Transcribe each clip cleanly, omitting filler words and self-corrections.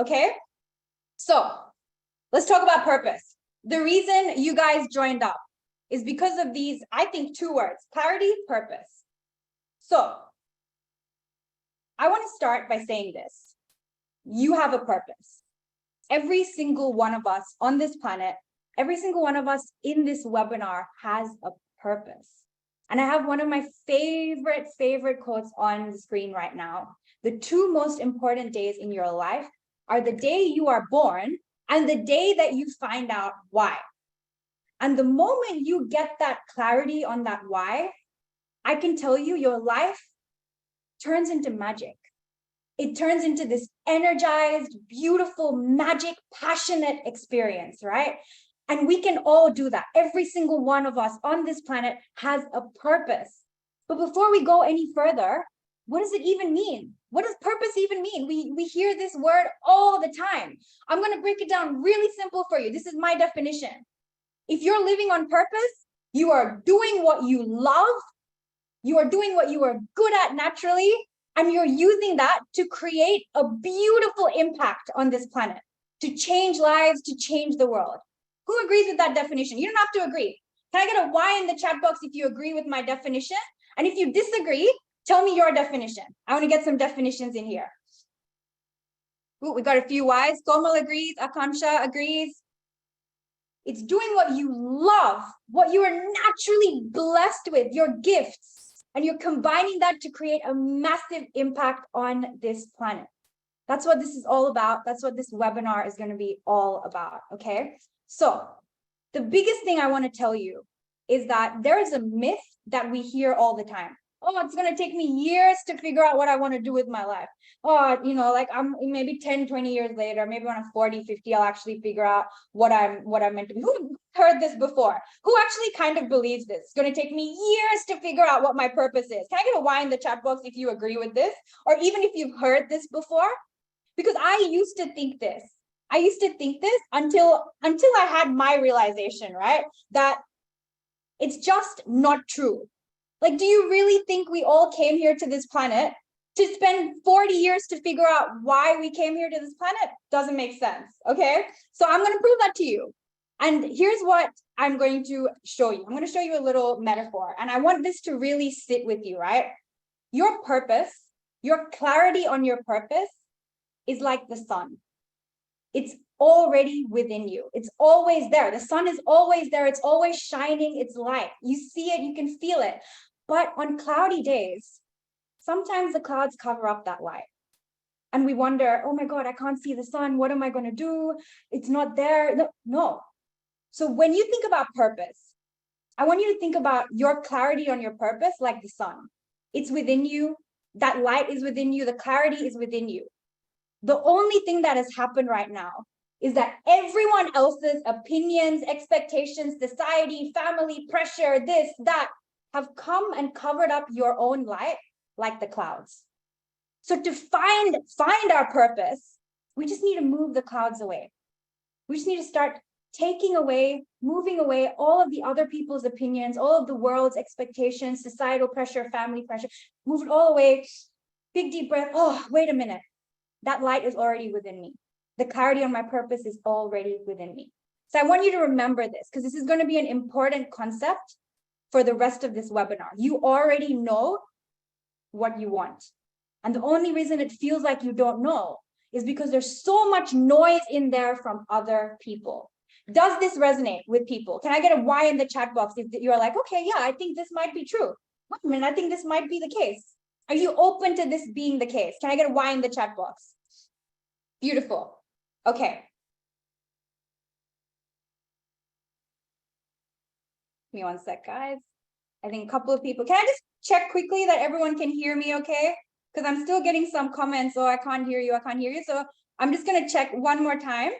okay? So let's talk about purpose. The reason you guys joined up is because of these, I think, 2 words: clarity, purpose. So I want to start by saying this. You have a purpose. Every single one of us on this planet, every single one of us in this webinar has a purpose. And I have one of my favorite quotes on the screen right now. The 2 most important days in your life are the day you are born and the day that you find out why. And the moment you get that clarity on that why, I can tell you your life turns into magic. It turns into this energized, beautiful, magic, passionate experience, right? And we can all do that. Every single one of us on this planet has a purpose. But before we go any further, what does it even mean? What does purpose even mean? We hear this word all the time. I'm going to break it down really simple for you. This is my definition. If you're living on purpose, you are doing what you love, you are doing what you are good at naturally, and you're using that to create a beautiful impact on this planet, to change lives, to change the world. Who agrees with that definition? You don't have to agree. Can I get a Y in the chat box if you agree with my definition? And if you disagree, tell me your definition. I want to get some definitions in here. Ooh, we got a few Ys. Komal agrees. Akansha agrees. It's doing what you love, what you are naturally blessed with, your gifts, and you're combining that to create a massive impact on this planet. That's what this is all about. That's what this webinar is going to be all about, okay? So the biggest thing I want to tell you is that there is a myth that we hear all the time. Oh, it's going to take me years to figure out what I want to do with my life. Oh, you know, like I'm maybe 10, 20 years later, maybe when I'm 40, 50, I'll actually figure out what I'm meant to be. Who heard this before? Who actually kind of believes this? It's going to take me years to figure out what my purpose is. Can I get a Y in the chat box if you agree with this? Or even if you've heard this before? Because I used to think this. I used to think this until I had my realization, right? That it's just not true. Like, do you really think we all came here to this planet to spend 40 years to figure out why we came here to this planet? Doesn't make sense, okay? So I'm going to prove that to you. And here's what I'm going to show you. I'm going to show you a little metaphor. And I want this to really sit with you, right? Your purpose, your clarity on your purpose is like the sun. It's already within you. It's always there. The sun is always there. It's always shining its light. You see it, you can feel it. But on cloudy days, sometimes the clouds cover up that light. And we wonder, oh my God, I can't see the sun. What am I going to do? It's not there. No. So when you think about purpose, I want you to think about your clarity on your purpose like the sun. It's within you. That light is within you. The clarity is within you. The only thing that has happened right now is that everyone else's opinions, expectations, society, family, pressure, this, that, have come and covered up your own light like the clouds. So to find our purpose, we just need to move the clouds away. We just need to start taking away, moving away all of the other people's opinions, all of the world's expectations, societal pressure, family pressure, move it all away. Big deep breath. Oh, wait a minute. That light is already within me. The clarity on my purpose is already within me. So I want you to remember this because this is going to be an important concept for the rest of this webinar. You already know what you want. And the only reason it feels like you don't know is because there's so much noise in there from other people. Does this resonate with people? Can I get a Y in the chat box if you're like, okay, yeah, I think this might be true. Wait a minute, I think this might be the case. Are you open to this being the case? Can I get a Y in the chat box? Beautiful. Okay. Give me one sec, guys. I think a couple of people. Can I just check quickly that everyone can hear me okay? Because I'm still getting some comments. Oh, I can't hear you. I can't hear you. So I'm just going to check one more time.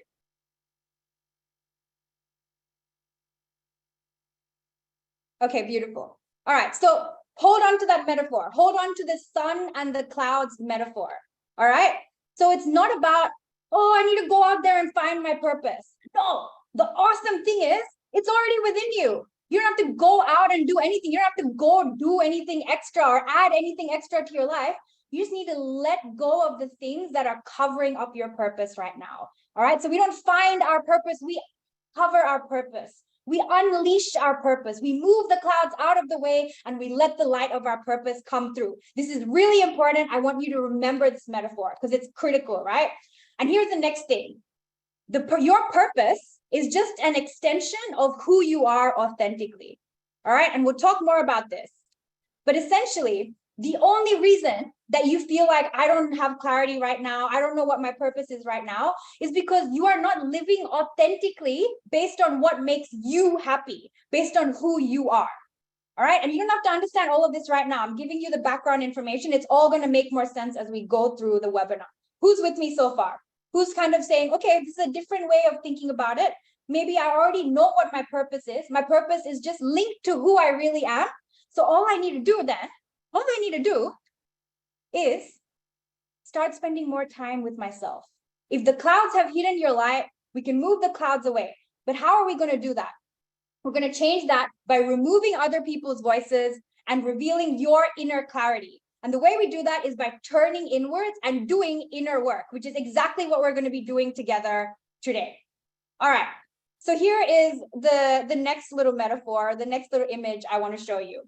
Okay, beautiful. All right. So hold on to that metaphor. Hold on to the sun and the clouds metaphor. All right. So it's not about, oh, I need to go out there and find my purpose. No, the awesome thing is it's already within you. You don't have to go out and do anything. You don't have to go do anything extra or add anything extra to your life You just need to let go of the things that are covering up your purpose right now. All right. So we don't find our purpose, we cover our purpose. We unleash our purpose. We move the clouds out of the way and we let the light of our purpose come through. This is really important. I want you to remember this metaphor because it's critical, right? And here's the next thing. Your purpose is just an extension of who you are authentically. All right. And we'll talk more about this. But essentially, the only reason that you feel like I don't have clarity right now, I don't know what my purpose is right now, is because you are not living authentically based on what makes you happy, based on who you are. All right. And you don't have to understand all of this right now. I'm giving you the background information. It's all going to make more sense as we go through the webinar. Who's with me so far? Who's kind of saying, okay, this is a different way of thinking about it. Maybe I already know what my purpose is. My purpose is just linked to who I really am. So all I need to do is start spending more time with myself. If the clouds have hidden your light, we can move the clouds away. But how are we going to do that? We're going to change that by removing other people's voices and revealing your inner clarity. And the way we do that is by turning inwards and doing inner work, which is exactly what we're going to be doing together today. All right. So here is the next little metaphor, the next little image I want to show you.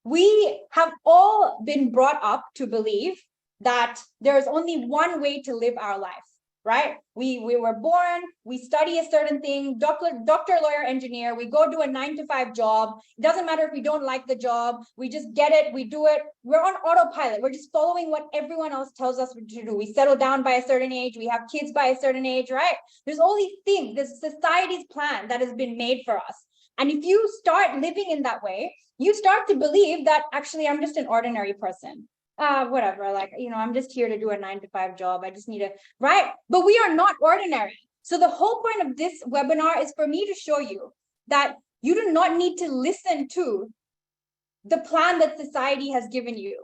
We have all been brought up to believe that there is only one way to live our life, right? We were born, we study a certain thing, doctor, lawyer, engineer, we go do a 9-to-5 job. It doesn't matter if we don't like the job, we just get it, we do it. We're on autopilot. We're just following what everyone else tells us to do. We settle down by a certain age, we have kids by a certain age, right? There's all these things, there's society's plan that has been made for us. And if you start living in that way, you start to believe that actually I'm just an ordinary person. Whatever, like, I'm just here to do a 9-to-5 job. I just need to, right? But we are not ordinary. So the whole point of this webinar is for me to show you that you do not need to listen to the plan that society has given you.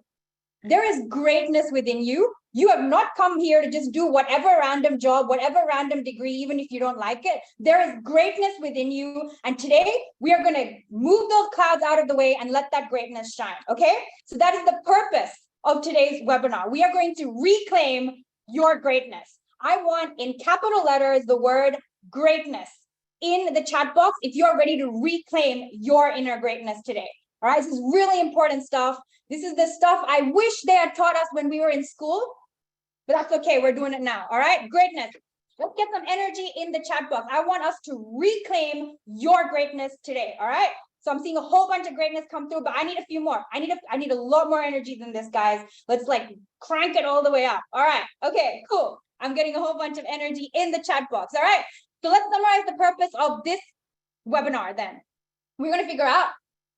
There is greatness within you. You have not come here to just do whatever random job, whatever random degree, even if you don't like it. There is greatness within you. And today we are going to move those clouds out of the way and let that greatness shine. Okay. So that is the purpose of today's webinar. We are going to reclaim your greatness. I want in capital letters the word greatness in the chat box if you're ready to reclaim your inner greatness today. All right. This is really important stuff. This is the stuff I wish they had taught us when we were in school, but that's okay. We're doing it now. All right. Greatness. Let's get some energy in the chat box. I want us to reclaim your greatness today. All right. So I'm seeing a whole bunch of greatness come through, but I need a few more. I need a lot more energy than this, guys. Let's like crank it all the way up. All right. Okay, cool. I'm getting a whole bunch of energy in the chat box. All right. So let's summarize the purpose of this webinar then. We're going to figure out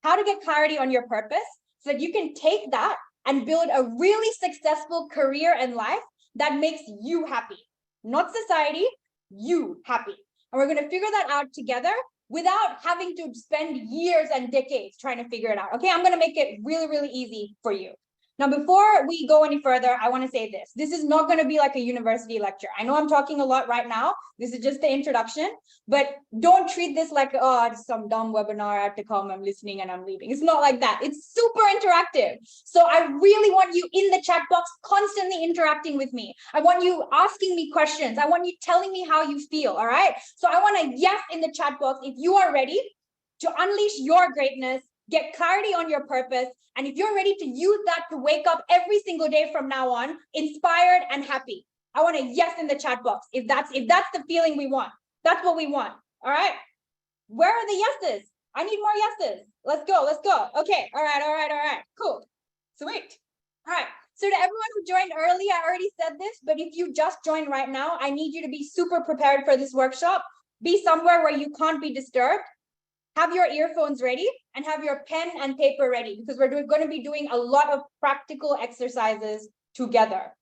how to get clarity on your purpose so that you can take that and build a really successful career and life that makes you happy, not society, you happy. And we're going to figure that out together without having to spend years and decades trying to figure it out. Okay, I'm going to make it really, really easy for you. Now, before we go any further, I want to say this. This is not going to be like a university lecture. I know I'm talking a lot right now. This is just the introduction, but don't treat this like, oh, it's some dumb webinar. I have to come, I'm listening and I'm leaving. It's not like that. It's super interactive. So I really want you in the chat box, constantly interacting with me. I want you asking me questions. I want you telling me how you feel, all right? So I want a yes in the chat box if you are ready to unleash your greatness, get clarity on your purpose, and if you're ready to use that to wake up every single day from now on, inspired and happy. I want a yes in the chat box. If that's the feeling we want, that's what we want. All right. Where are the yeses? I need more yeses. Let's go. Let's go. Okay. All right. Cool. Sweet. All right. So to everyone who joined early, I already said this, but if you just joined right now, I need you to be super prepared for this workshop. Be somewhere where you can't be disturbed. Have your earphones ready and have your pen and paper ready because we're going to be doing a lot of practical exercises together.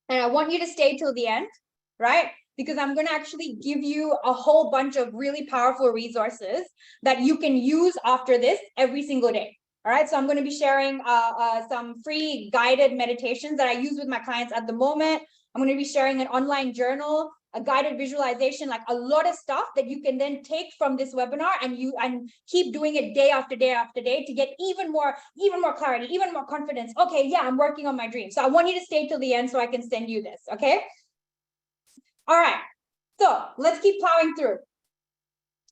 And I want you to stay till the end, right? Because I'm going to actually give you a whole bunch of really powerful resources that you can use after this every single day. All right. So I'm going to be sharing some free guided meditations that I use with my clients at the moment. I'm going to be sharing an online journal. a guided visualization, like a lot of stuff that you can then take from this webinar and keep doing it day after day after day to get even more clarity, even more confidence. Okay, yeah, I'm working on my dream. So I want you to stay till the end so I can send you this, okay? All right, so let's keep plowing through.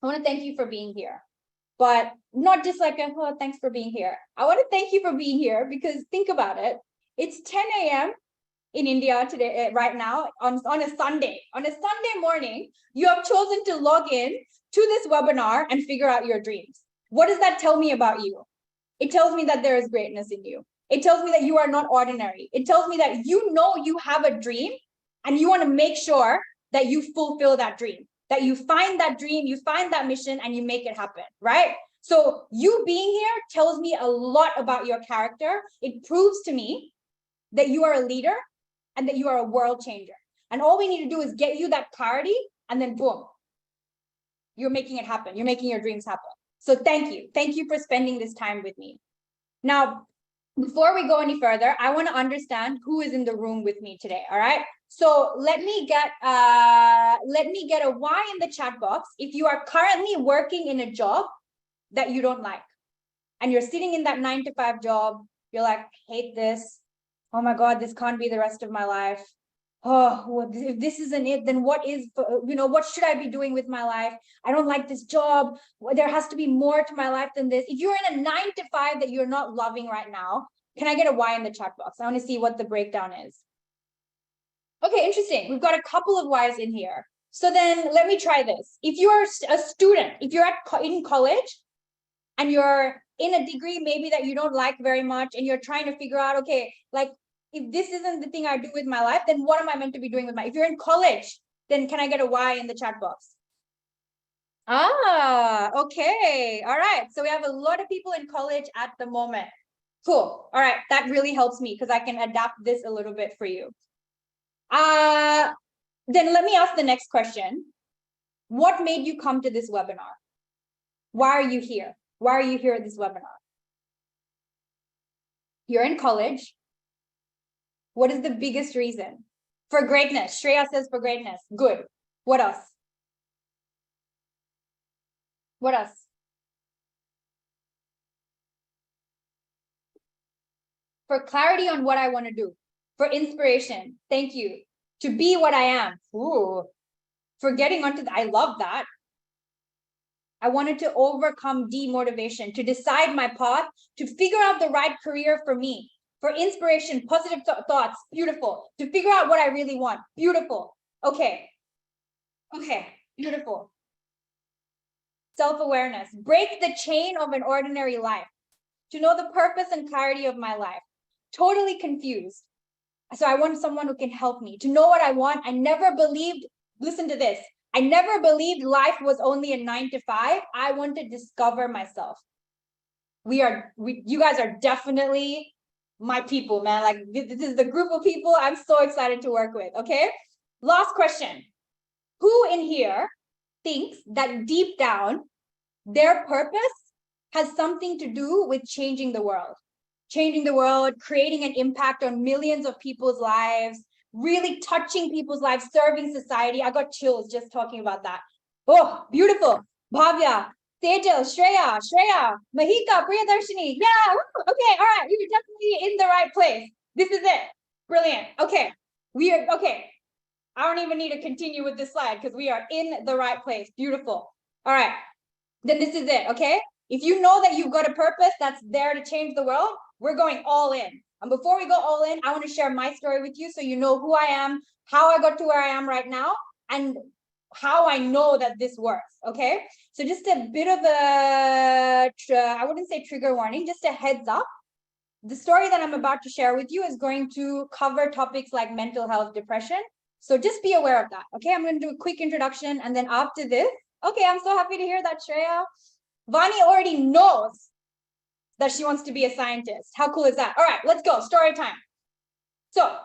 I want to thank you for being here, but not just like, oh, thanks for being here. I want to thank you for being here because think about it. It's 10 a.m. in India today, right now, on a Sunday. On a Sunday morning, you have chosen to log in to this webinar and figure out your dreams. What does that tell me about you? It tells me that there is greatness in you. It tells me that you are not ordinary. It tells me that you know you have a dream and you want to make sure that you fulfill that dream, that you find that dream, you find that mission, and you make it happen, right? So you being here tells me a lot about your character. It proves to me that you are a leader and that you are a world changer. And all we need to do is get you that clarity, and then boom, you're making it happen. You're making your dreams happen. So thank you. Thank you for spending this time with me. Now, before we go any further, I want to understand who is in the room with me today. All right. So let me get a Y in the chat box if you are currently working in a job that you don't like, and you're sitting in that 9-to-5 job. You're like, hate this. Oh my God, this can't be the rest of my life. Oh, well, if this isn't it, then what is, what should I be doing with my life? I don't like this job. There has to be more to my life than this. If you're in a 9-to-5 that you're not loving right now, can I get a Y in the chat box? I want to see what the breakdown is. Okay, interesting. We've got a couple of Ys in here. So then let me try this. If you're a student, if you're in college and you're in a degree maybe that you don't like very much, and you're trying to figure out, okay, like, if this isn't the thing I do with my life, then what am I meant to be doing with my, if you're in college, then can I get a Y in the chat box? Ah, okay. All right. So we have a lot of people in college at the moment. Cool. All right. That really helps me because I can adapt this a little bit for you. Then let me ask the next question. What made you come to this webinar? Why are you here? Why are you here at this webinar? You're in college. What is the biggest reason? For greatness. Shreya says for greatness. Good. What else? What else? For clarity on what I want to do. For inspiration. Thank you. To be what I am. Ooh. For getting onto I love that. I wanted to overcome demotivation, to decide my path, to figure out the right career for me. For inspiration, positive thoughts, beautiful. To figure out what I really want, beautiful. Okay, beautiful. Self-awareness, break the chain of an ordinary life. To know the purpose and clarity of my life. Totally confused. So I want someone who can help me. To know what I want, I never believed, listen to this, I never believed life was only a 9-to-5. I want to discover myself. You guys are definitely my people, man. Like this is the group of people I'm so excited to work with. Okay. Last question. Who in here thinks that deep down their purpose has something to do with changing the world, creating an impact on millions of people's lives, really touching people's lives, serving society? I got chills just talking about that. Oh, beautiful. Bhavya, Tejal, Shreya, Mahika, Priyadarshini. Yeah, okay, all right. You're definitely in the right place. This is it. Brilliant. Okay, okay. I don't even need to continue with this slide because we are in the right place. Beautiful. All right, then this is it, okay? If you know that you've got a purpose that's there to change the world, we're going all in. And before we go all in, I want to share my story with you so you know who I am, how I got to where I am right now, and how I know that this works, okay? So just a bit of I wouldn't say trigger warning, just a heads up. The story that I'm about to share with you is going to cover topics like mental health, depression. So just be aware of that, okay? I'm going to do a quick introduction, and then after this, okay, I'm so happy to hear that, Shreya. Vani already knows that she wants to be a scientist. How cool is that? All right, let's go. Story time. So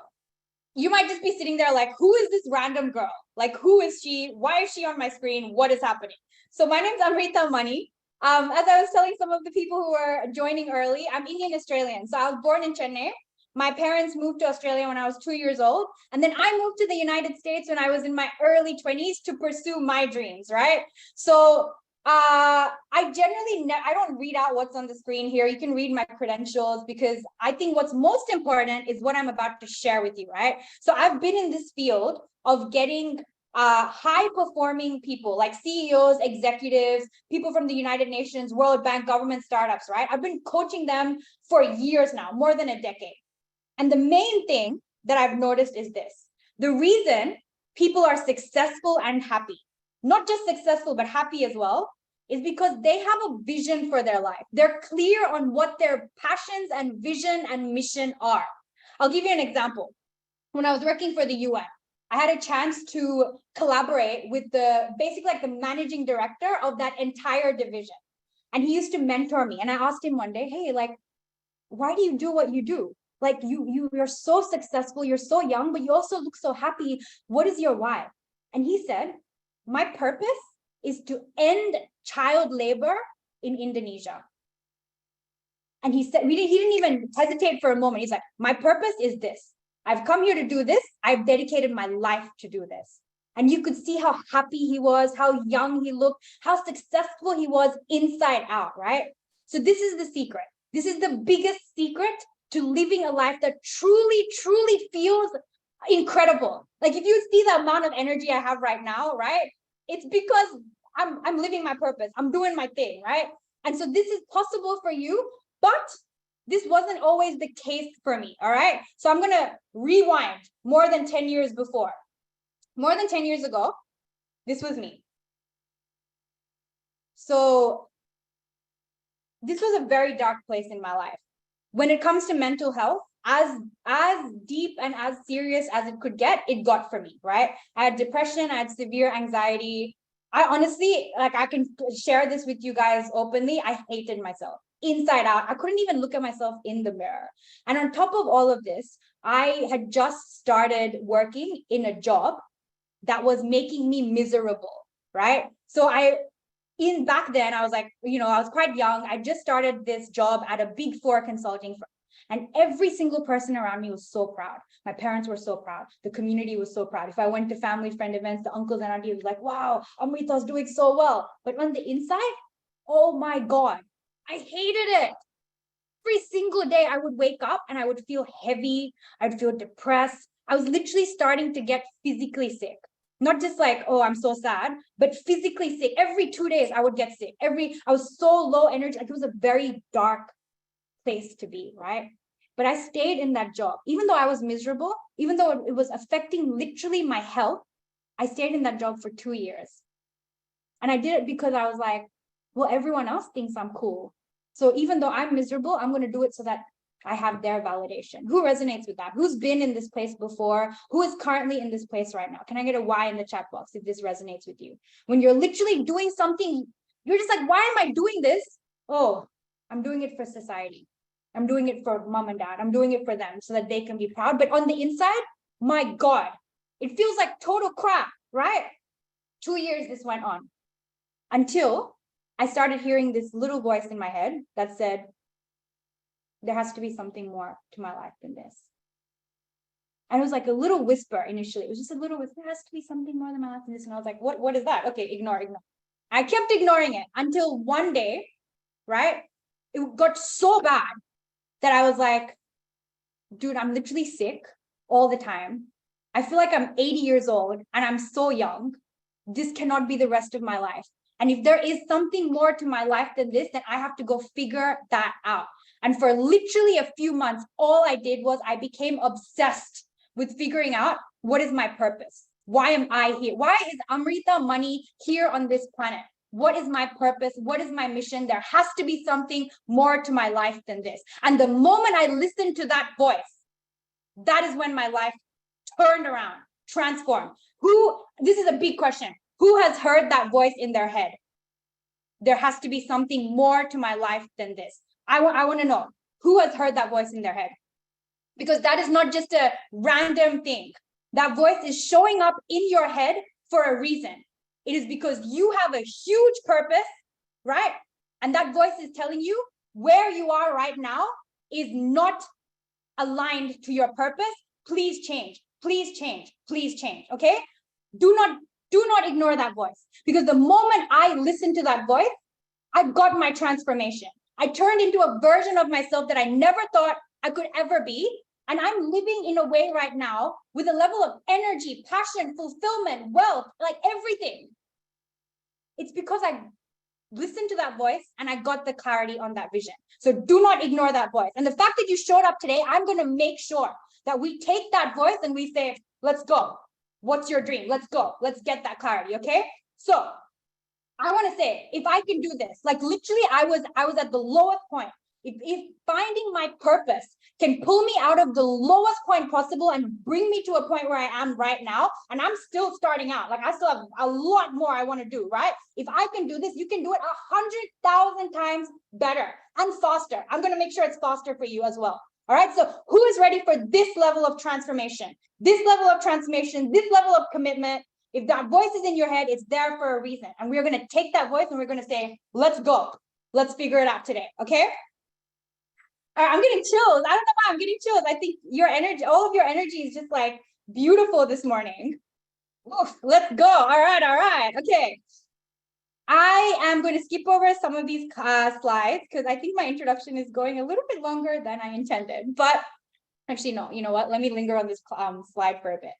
you might just be sitting there like, who is this random girl? Like, who is she? Why is she on my screen? What is happening? So my name is Amrita Mani. As I was telling some of the people who were joining early, I'm Indian Australian. So I was born in Chennai, My parents moved to Australia when I was 2 years old. And then I moved to the United States when I was in my early 20s to pursue my dreams, right? So I generally, I don't read out what's on the screen here. You can read my credentials because I think what's most important is what I'm about to share with you, right? So I've been in this field of getting high performing people like CEOs, executives, people from the United Nations, World Bank, government startups, right? I've been coaching them for years now, more than a decade. And the main thing that I've noticed is this. The reason people are successful and happy, not just successful, but happy as well, is because they have a vision for their life. They're clear on what their passions and vision and mission are. I'll give you an example. When I was working for the UN, I had a chance to collaborate with basically like the managing director of that entire division. And he used to mentor me. And I asked him one day, hey, like, why do you do what you do? Like you're so successful, you're so young, but you also look so happy. What is your why? And he said, my purpose is to end child labor in Indonesia. And he said, he didn't even hesitate for a moment. He's like, my purpose is this. I've come here to do this. I've dedicated my life to do this. And you could see how happy he was, how young he looked, how successful he was inside out, right? So this is the secret. This is the biggest secret to living a life that truly, truly feels incredible. Like if you see the amount of energy I have right now, right? It's because I'm living my purpose. I'm doing my thing, right? And so this is possible for you, but this wasn't always the case for me, all right? So I'm going to rewind more than 10 years before. More than 10 years ago, this was me. So this was a very dark place in my life. When it comes to mental health, as deep and as serious as it could get, it got for me, right? I had depression, I had severe anxiety. I honestly, like I can share this with you guys openly, I hated myself inside out. I couldn't even look at myself in the mirror. And on top of all of this, I had just started working in a job that was making me miserable, right? So back then, I was like, I was quite young. I just started this job at a Big Four consulting firm. And every single person around me was so proud. My parents were so proud. The community was so proud. If I went to family friend events, the uncles and aunties were like, wow, Amrita's doing so well. But on the inside, oh my God, I hated it. Every single day I would wake up and I would feel heavy. I'd feel depressed. I was literally starting to get physically sick. Not just like, oh, I'm so sad, but physically sick. Every 2 days I would get sick. I was so low energy. Like it was a very dark place to be, right? But I stayed in that job. Even though I was miserable, even though it was affecting literally my health, I stayed in that job for 2 years. And I did it because I was like, well, everyone else thinks I'm cool. So even though I'm miserable, I'm going to do it so that I have their validation. Who resonates with that? Who's been in this place before? Who is currently in this place right now? Can I get a Y in the chat box if this resonates with you? When you're literally doing something, you're just like, why am I doing this? Oh, I'm doing it for society. I'm doing it for mom and dad. I'm doing it for them so that they can be proud. But on the inside, my God, it feels like total crap, right? 2 years this went on until I started hearing this little voice in my head that said, there has to be something more to my life than this. And it was like a little whisper initially. It was just a little whisper. There has to be something more than my life than this. And I was like, what is that? Okay, ignore. I kept ignoring it until one day, right? It got so bad that I was like, dude, I'm literally sick all the time. I feel like I'm 80 years old and I'm so young. This cannot be the rest of my life. And if there is something more to my life than this, then I have to go figure that out. And for literally a few months, all I did was I became obsessed with figuring out what is my purpose? Why am I here? Why is Amrita Mani here on this planet? What is my purpose? What is my mission? There has to be something more to my life than this. And the moment I listened to that voice, that is when my life turned around, transformed. This is a big question. Who has heard that voice in their head? There has to be something more to my life than this. I want to know who has heard that voice in their head, because that is not just a random thing. That voice is showing up in your head for a reason. It is because you have a huge purpose, right? And that voice is telling you where you are right now is not aligned to your purpose, please change, please change, please change. Okay. Do not ignore that voice, because the moment I listen to that voice, I got my transformation. I turned into a version of myself that I never thought I could ever be. And I'm living in a way right now with a level of energy, passion, fulfillment, wealth, like everything. It's because I listened to that voice and I got the clarity on that vision. So do not ignore that voice. And the fact that you showed up today, I'm going to make sure that we take that voice and we say, let's go. What's your dream? Let's go. Let's get that clarity. Okay. So I want to say, if I can do this, like literally I was at the lowest point. If finding my purpose can pull me out of the lowest point possible and bring me to a point where I am right now, and I'm still starting out, like I still have a lot more I want to do, right? If I can do this, you can do it 100,000 times better and faster. I'm going to make sure it's faster for you as well. All right. So who is ready for this level of transformation, this level of transformation, this level of commitment? If that voice is in your head, it's there for a reason. And we're going to take that voice and we're going to say, let's go. Let's figure it out today. Okay. I'm getting chills. I don't know why I'm getting chills. I think your energy, all of your energy is just like beautiful this morning. Oof, let's go. All right. All right. Okay. I am going to skip over some of these slides because I think my introduction is going a little bit longer than I intended. But actually, no, you know what? Let me linger on this slide for a bit.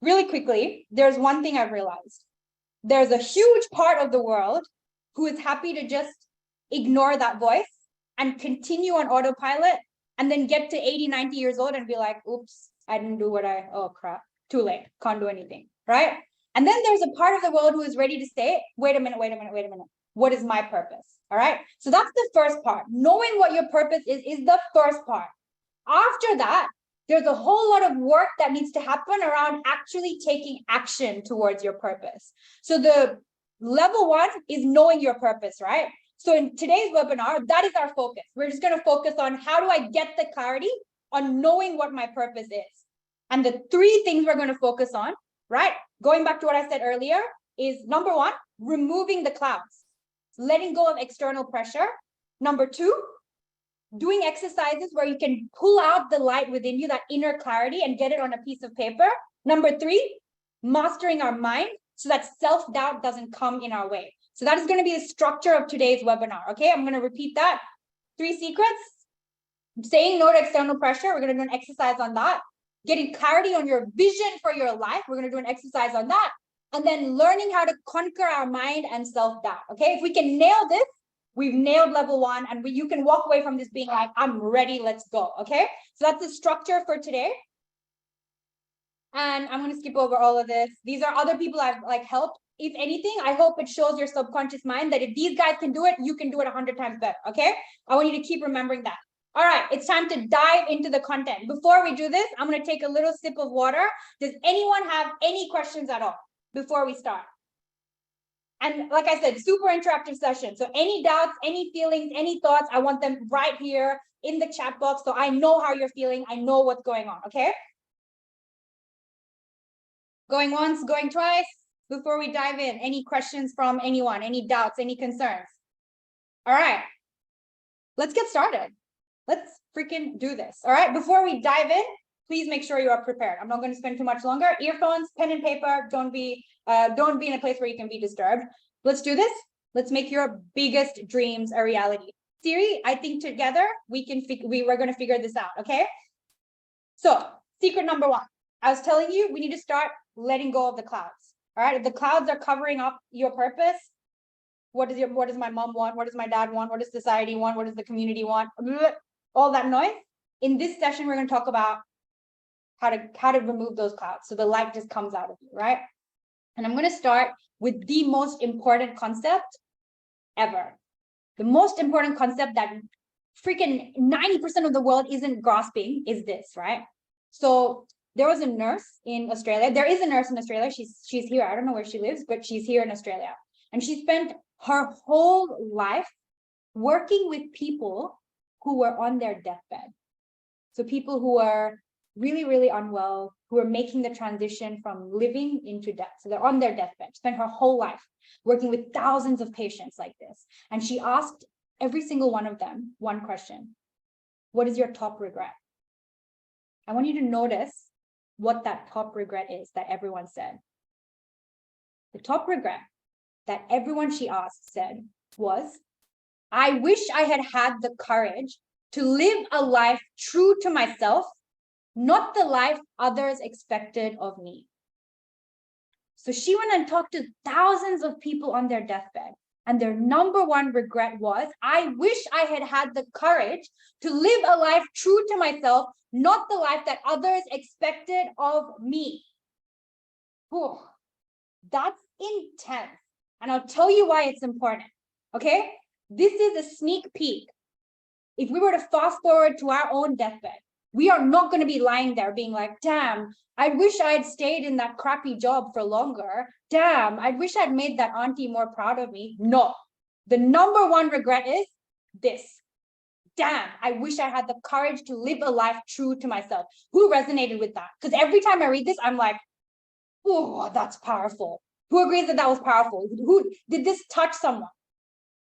Really quickly, there's one thing I've realized. There's a huge part of the world who is happy to just ignore that voice and continue on autopilot and then get to 80, 90 years old and be like, oops, I didn't do oh crap, too late, can't do anything, right? And then there's a part of the world who is ready to say, wait a minute. What is my purpose? All right. So that's the first part. Knowing what your purpose is the first part. After that, there's a whole lot of work that needs to happen around actually taking action towards your purpose. So the level one is knowing your purpose, right? So in today's webinar, that is our focus. We're just going to focus on how do I get the clarity on knowing what my purpose is. And the three things we're going to focus on, right? Going back to what I said earlier, is number one, removing the clouds, letting go of external pressure. Number two, doing exercises where you can pull out the light within you, that inner clarity, and get it on a piece of paper. Number three, mastering our mind so that self-doubt doesn't come in our way. So that is going to be the structure of today's webinar. Okay, I'm going to repeat that. 3 secrets. Saying no to external pressure. We're going to do an exercise on that. Getting clarity on your vision for your life. We're going to do an exercise on that. And then learning how to conquer our mind and self-doubt. Okay, if we can nail this, we've nailed level one, and you can walk away from this being like, I'm ready, let's go. Okay, so that's the structure for today. And I'm going to skip over all of this. These are other people I've helped. If anything, I hope it shows your subconscious mind that if these guys can do it, you can do it 100 times better. Okay, I want you to keep remembering that. All right, it's time to dive into the content. Before we do this, I'm going to take a little sip of water. Does anyone have any questions at all before we start? And like I said, super interactive session. So any doubts, any feelings, any thoughts, I want them right here in the chat box. So I know how you're feeling. I know what's going on. Okay. Going once, going twice. Before we dive in, any questions from anyone, any doubts, any concerns? All right, let's get started. Let's freaking do this. All right. Before we dive in, please make sure you are prepared. I'm not going to spend too much longer. Earphones, pen and paper. Don't be in a place where you can be disturbed. Let's do this. Let's make your biggest dreams a reality. Siri, I think together we're going to figure this out. Okay. So secret number one, I was telling you, we need to start letting go of the clouds. All right. If the clouds are covering up your purpose, what does my mom want? What does my dad want? What does society want? What does the community want? All that noise. In this session, we're going to talk about how to remove those clouds so the light just comes out of you, right? And I'm going to start with the most important concept ever. The most important concept that freaking 90% of the world isn't grasping is this, right? So there was a nurse in Australia. There is a nurse in Australia. She's here. I don't know where she lives, but she's here in Australia. And she spent her whole life working with people who were on their deathbed. So people who are really, really unwell, who are making the transition from living into death. So they're on their deathbed, spent her whole life working with thousands of patients like this. And she asked every single one of them one question: what is your top regret? I want you to notice what that top regret is that everyone said. The top regret that everyone she asked said was, I wish I had had the courage to live a life true to myself, not the life others expected of me. So she went and talked to thousands of people on their deathbed. And their number one regret was, I wish I had had the courage to live a life true to myself, not the life that others expected of me. Whew, that's intense. And I'll tell you why it's important. Okay? This is a sneak peek. If we were to fast forward to our own deathbed, we are not going to be lying there being like, damn, I wish I had stayed in that crappy job for longer. Damn, I wish I'd made that auntie more proud of me. No, the number one regret is this. Damn, I wish I had the courage to live a life true to myself. Who resonated with that? Because every time I read this, I'm like, oh, that's powerful. Who agrees that that was powerful? Who did this touch someone?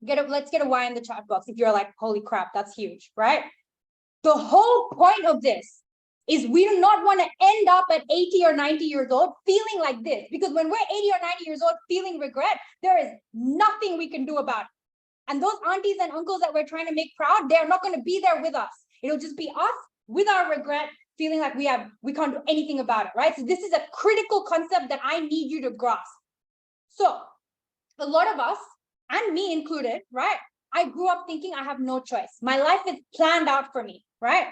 Let's get a Y in the chat box if you're like, holy crap, that's huge, right? The whole point of this is we do not want to end up at 80 or 90 years old feeling like this, because when we're 80 or 90 years old feeling regret, there is nothing we can do about it. And those aunties and uncles that we're trying to make proud, they're not going to be there with us. It'll just be us with our regret, feeling like we can't do anything about it, right? So this is a critical concept that I need you to grasp. So a lot of us, and me included, right? I grew up thinking I have no choice. My life is planned out for me, right?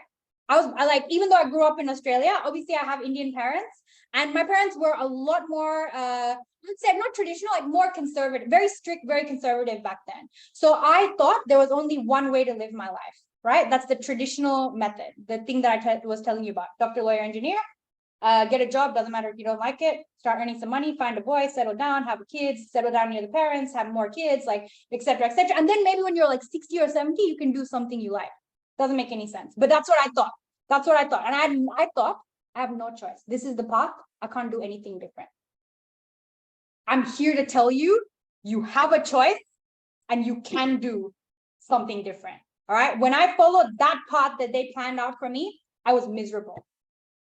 I like, even though I grew up in Australia, obviously I have Indian parents, and my parents were a lot more, let's say not traditional, like more conservative, very strict, very conservative back then. So I thought there was only one way to live my life, right? That's the traditional method, the thing that I was telling you about, doctor, lawyer, engineer. Get a job, doesn't matter if you don't like it, start earning some money, find a boy, settle down, have kids, settle down near the parents, have more kids, like, etc., etc. And then maybe when you're like 60 or 70, you can do something you like. Doesn't make any sense. But that's what I thought. That's what I thought. And I thought, I have no choice. This is the path. I can't do anything different. I'm here to tell you, you have a choice and you can do something different. All right. When I followed that path that they planned out for me, I was miserable.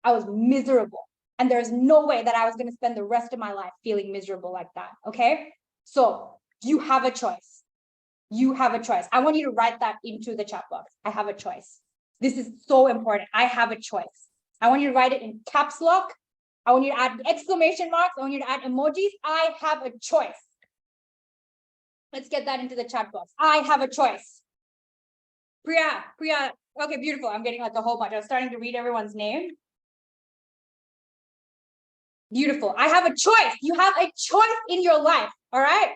I was miserable. And there's no way that I was going to spend the rest of my life feeling miserable like that. Okay. So you have a choice. You have a choice. I want you to write that into the chat box. I have a choice. This is so important. I have a choice. I want you to write it in caps lock. I want you to add exclamation marks. I want you to add emojis. I have a choice. Let's get that into the chat box. I have a choice. Priya. Okay, beautiful. I'm getting like a whole bunch. I was starting to read everyone's name. Beautiful. I have a choice. You have a choice in your life. All right.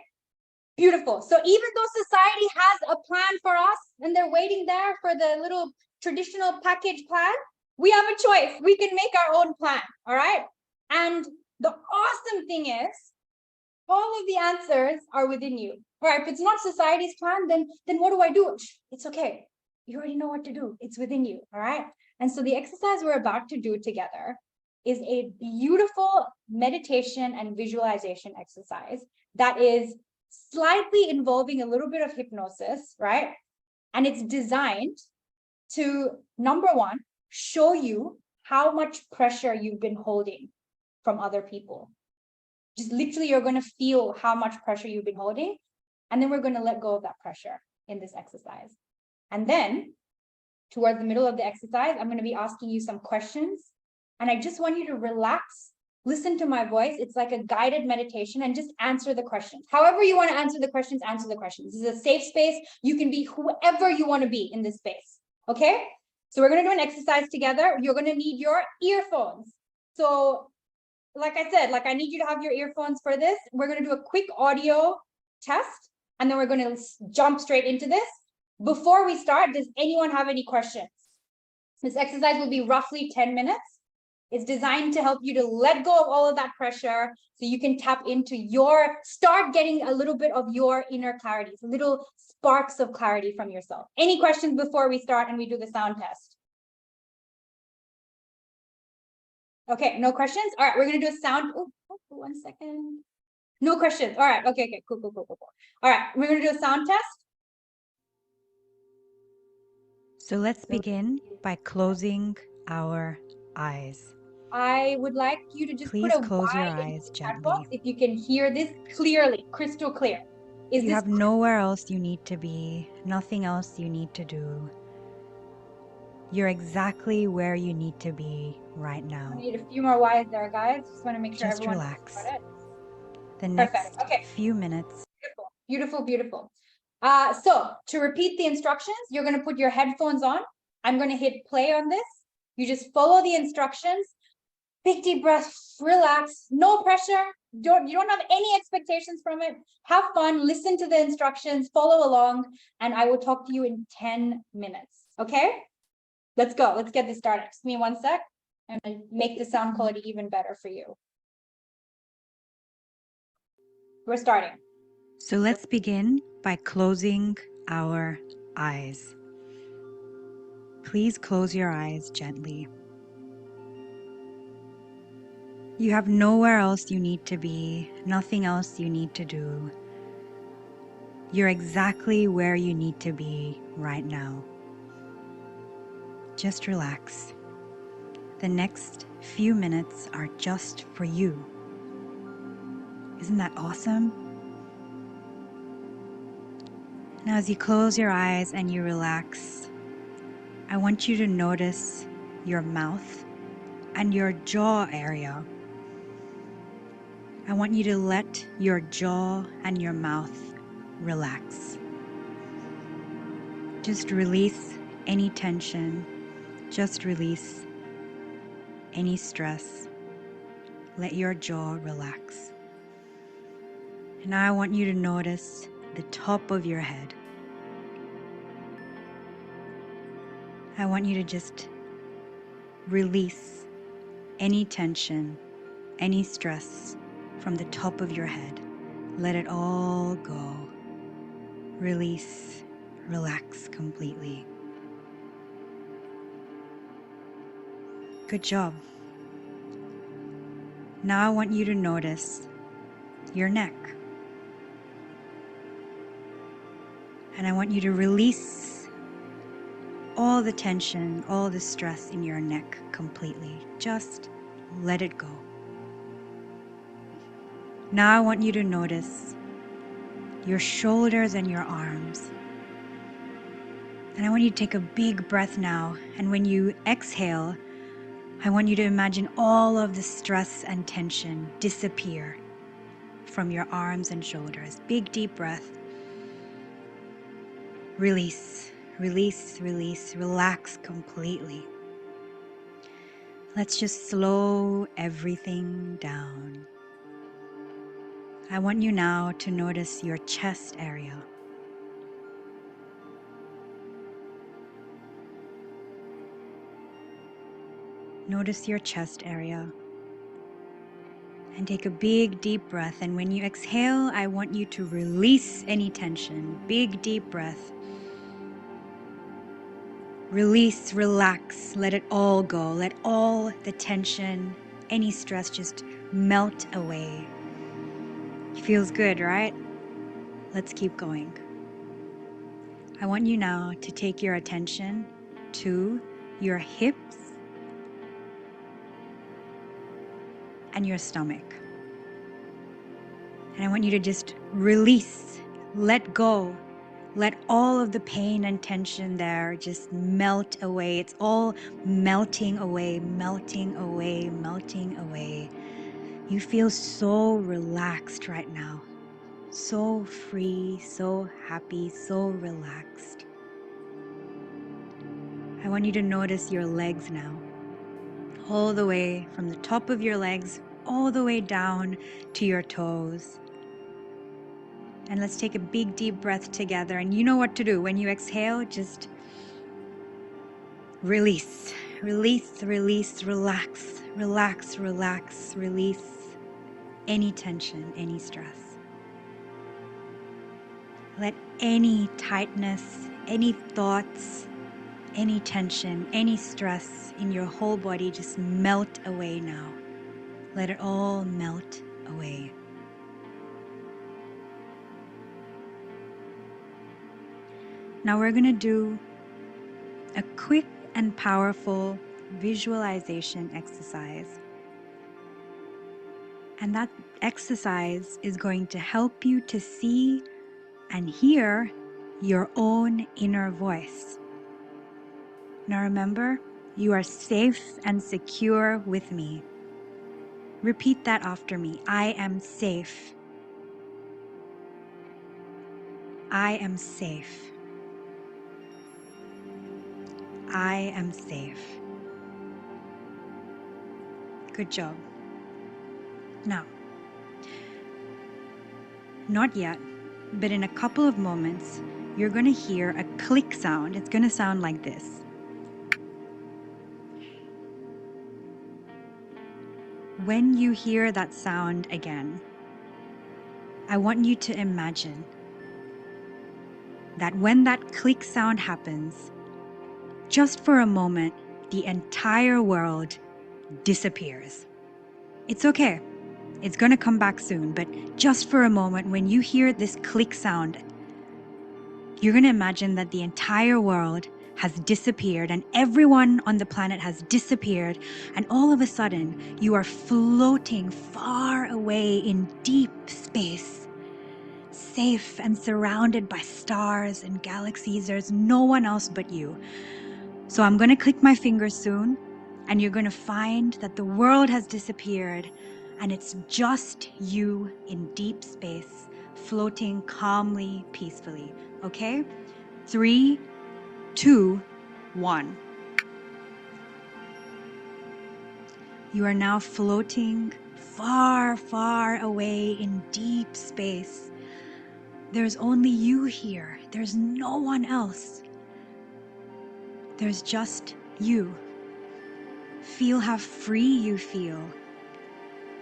Beautiful. So even though society has a plan for us and they're waiting there for the little traditional package plan, we have a choice. We can make our own plan. All right. And the awesome thing is all of the answers are within you. All right. If it's not society's plan, then what do I do? It's okay. You already know what to do. It's within you. All right. And so the exercise we're about to do together is a beautiful meditation and visualization exercise that is slightly involving a little bit of hypnosis, right? And it's designed to, number one, show you how much pressure you've been holding from other people. Just literally, you're going to feel how much pressure you've been holding. And then we're going to let go of that pressure in this exercise. And then towards the middle of the exercise, I'm going to be asking you some questions. And I just want you to relax, listen to my voice. It's like a guided meditation, and just answer the questions. However you want to answer the questions, answer the questions. This is a safe space. You can be whoever you want to be in this space. Okay? So we're going to do an exercise together. You're going to need your earphones. So like I said, I need you to have your earphones for this. We're going to do a quick audio test, and then we're going to jump straight into this. Before we start, does anyone have any questions? This exercise will be roughly 10 minutes. It's designed to help you to let go of all of that pressure so you can tap into start getting a little bit of your inner clarity, little sparks of clarity from yourself. Any questions before we start and we do the sound test? Okay, no questions? All right, we're going to do a sound. Oh, 1 second. No questions. All right, okay, cool. All right, we're going to do a sound test. So let's begin by closing our eyes. I would like you to just put Please a close your Y in eyes the chat box gently. if you can hear this clearly, crystal clear. Is You this have nowhere else you need to be, nothing else you need to do. You're exactly where you need to be right I now. need a few more Y's there, guys. Just want to make sure Just everyone knows relax. about it. The Perfect. next Okay. few minutes, Beautiful. Beautiful. Beautiful. So to repeat the instructions, you're going to put your headphones on. I'm going to hit play on this. You just follow the instructions. Big deep breath, relax, no pressure. You don't have any expectations from it. Have fun, listen to the instructions, follow along, and I will talk to you in 10 minutes. Okay? Let's go. Let's get this started. Just give me 1 sec. I'm gonna make the sound quality even better for you. We're starting. so let's begin by closing our eyes. Please close your eyes gently. You have nowhere else you need to be, nothing else you need to do. You're exactly where you need to be right now. Just relax. The next few minutes are just for you. Isn't that awesome? Now, as you close your eyes and you relax, I want you to notice your mouth and your jaw area. I want you to let your jaw and your mouth relax. Just release any tension. Just release any stress. Let your jaw relax. And now I want you to notice the top of your head. I want you to just release any tension, any stress from the top of your head. Let it all go. Release, relax completely. Good job. Now I want you to notice your neck. And I want you to release all the tension, all the stress in your neck completely. Just let it go. Now I want you to notice your shoulders and your arms. And I want you to take a big breath now. And when you exhale, I want you to imagine all of the stress and tension disappear from your arms and shoulders. Big deep breath. Release, release, release, relax completely. Let's just slow everything down. I want you now to notice your chest area. Notice your chest area. And take a big deep breath. And when you exhale, I want you to release any tension. Big deep breath. Release, relax, let it all go. Let all the tension, any stress just melt away. Feels good, right? Let's keep going. I want you now to take your attention to your hips and your stomach. And I want you to just release, let go. Let all of the pain and tension there just melt away. It's all melting away, melting away, melting away. You feel so relaxed right now. So free, so happy, so relaxed. I want you to notice your legs now. All the way from the top of your legs, all the way down to your toes. And let's take a big deep breath together. And you know what to do. When you exhale, just release, release, release, relax, relax, relax, release any tension, any stress. Let any tightness, any thoughts, any tension, any stress in your whole body just melt away now. Let it all melt away. Now we're going to do a quick and powerful visualization exercise. And that exercise is going to help you to see and hear your own inner voice. Now remember, you are safe and secure with me. Repeat that after me. I am safe. I am safe. I am safe. Good job. Now, not yet, but in a couple of moments, you're going to hear a click sound. It's going to sound like this. When you hear that sound again, I want you to imagine that when that click sound happens, just for a moment, the entire world disappears. It's okay. It's going to come back soon, but just for a moment, when you hear this click sound, you're going to imagine that the entire world has disappeared and everyone on the planet has disappeared, and all of a sudden, you are floating far away in deep space, safe and surrounded by stars and galaxies. There's no one else but you. So I'm going to click my fingers soon, and you're going to find that the world has disappeared and it's just you in deep space, floating calmly, peacefully. Okay? 3, 2, 1. You are now floating far, far away in deep space. There's only you here. There's no one else. There's just you. Feel how free you feel.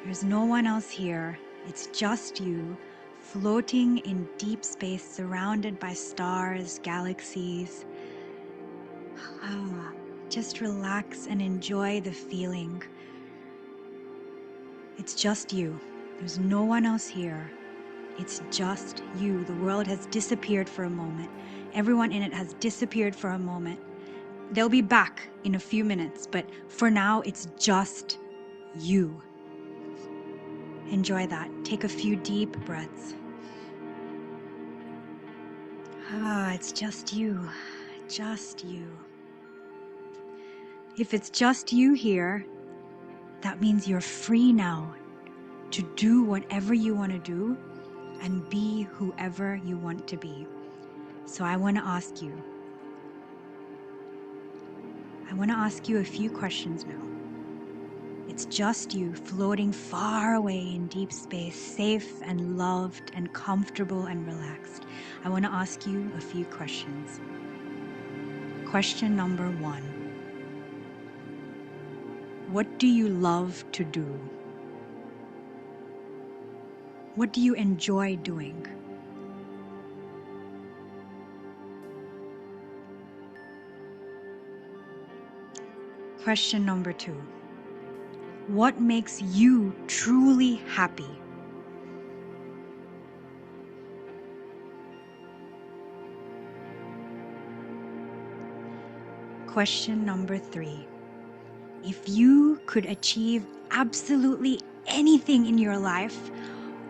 There's no one else here. It's just you, floating in deep space, surrounded by stars, galaxies. Just relax and enjoy the feeling. It's just you. There's no one else here. It's just you. The world has disappeared for a moment. Everyone in it has disappeared for a moment. They'll be back in a few minutes, but for now, it's just you. Enjoy that. Take a few deep breaths. It's just you. Just you. If it's just you here, that means you're free now to do whatever you want to do and be whoever you want to be. So I want to ask you a few questions now. It's just you floating far away in deep space, safe and loved and comfortable and relaxed. I want to ask you a few questions. Question number 1. What do you love to do? What do you enjoy doing? Question number 2. What makes you truly happy? Question number 3. If you could achieve absolutely anything in your life,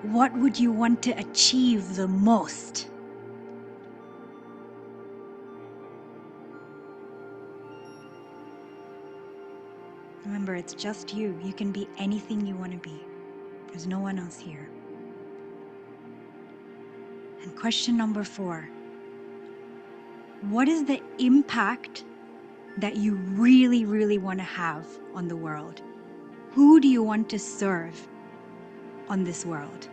what would you want to achieve the most? Remember, it's just you. You can be anything you want to be. There's no one else here. And question number 4. What is the impact that you really, really want to have on the world? Who do you want to serve on this world?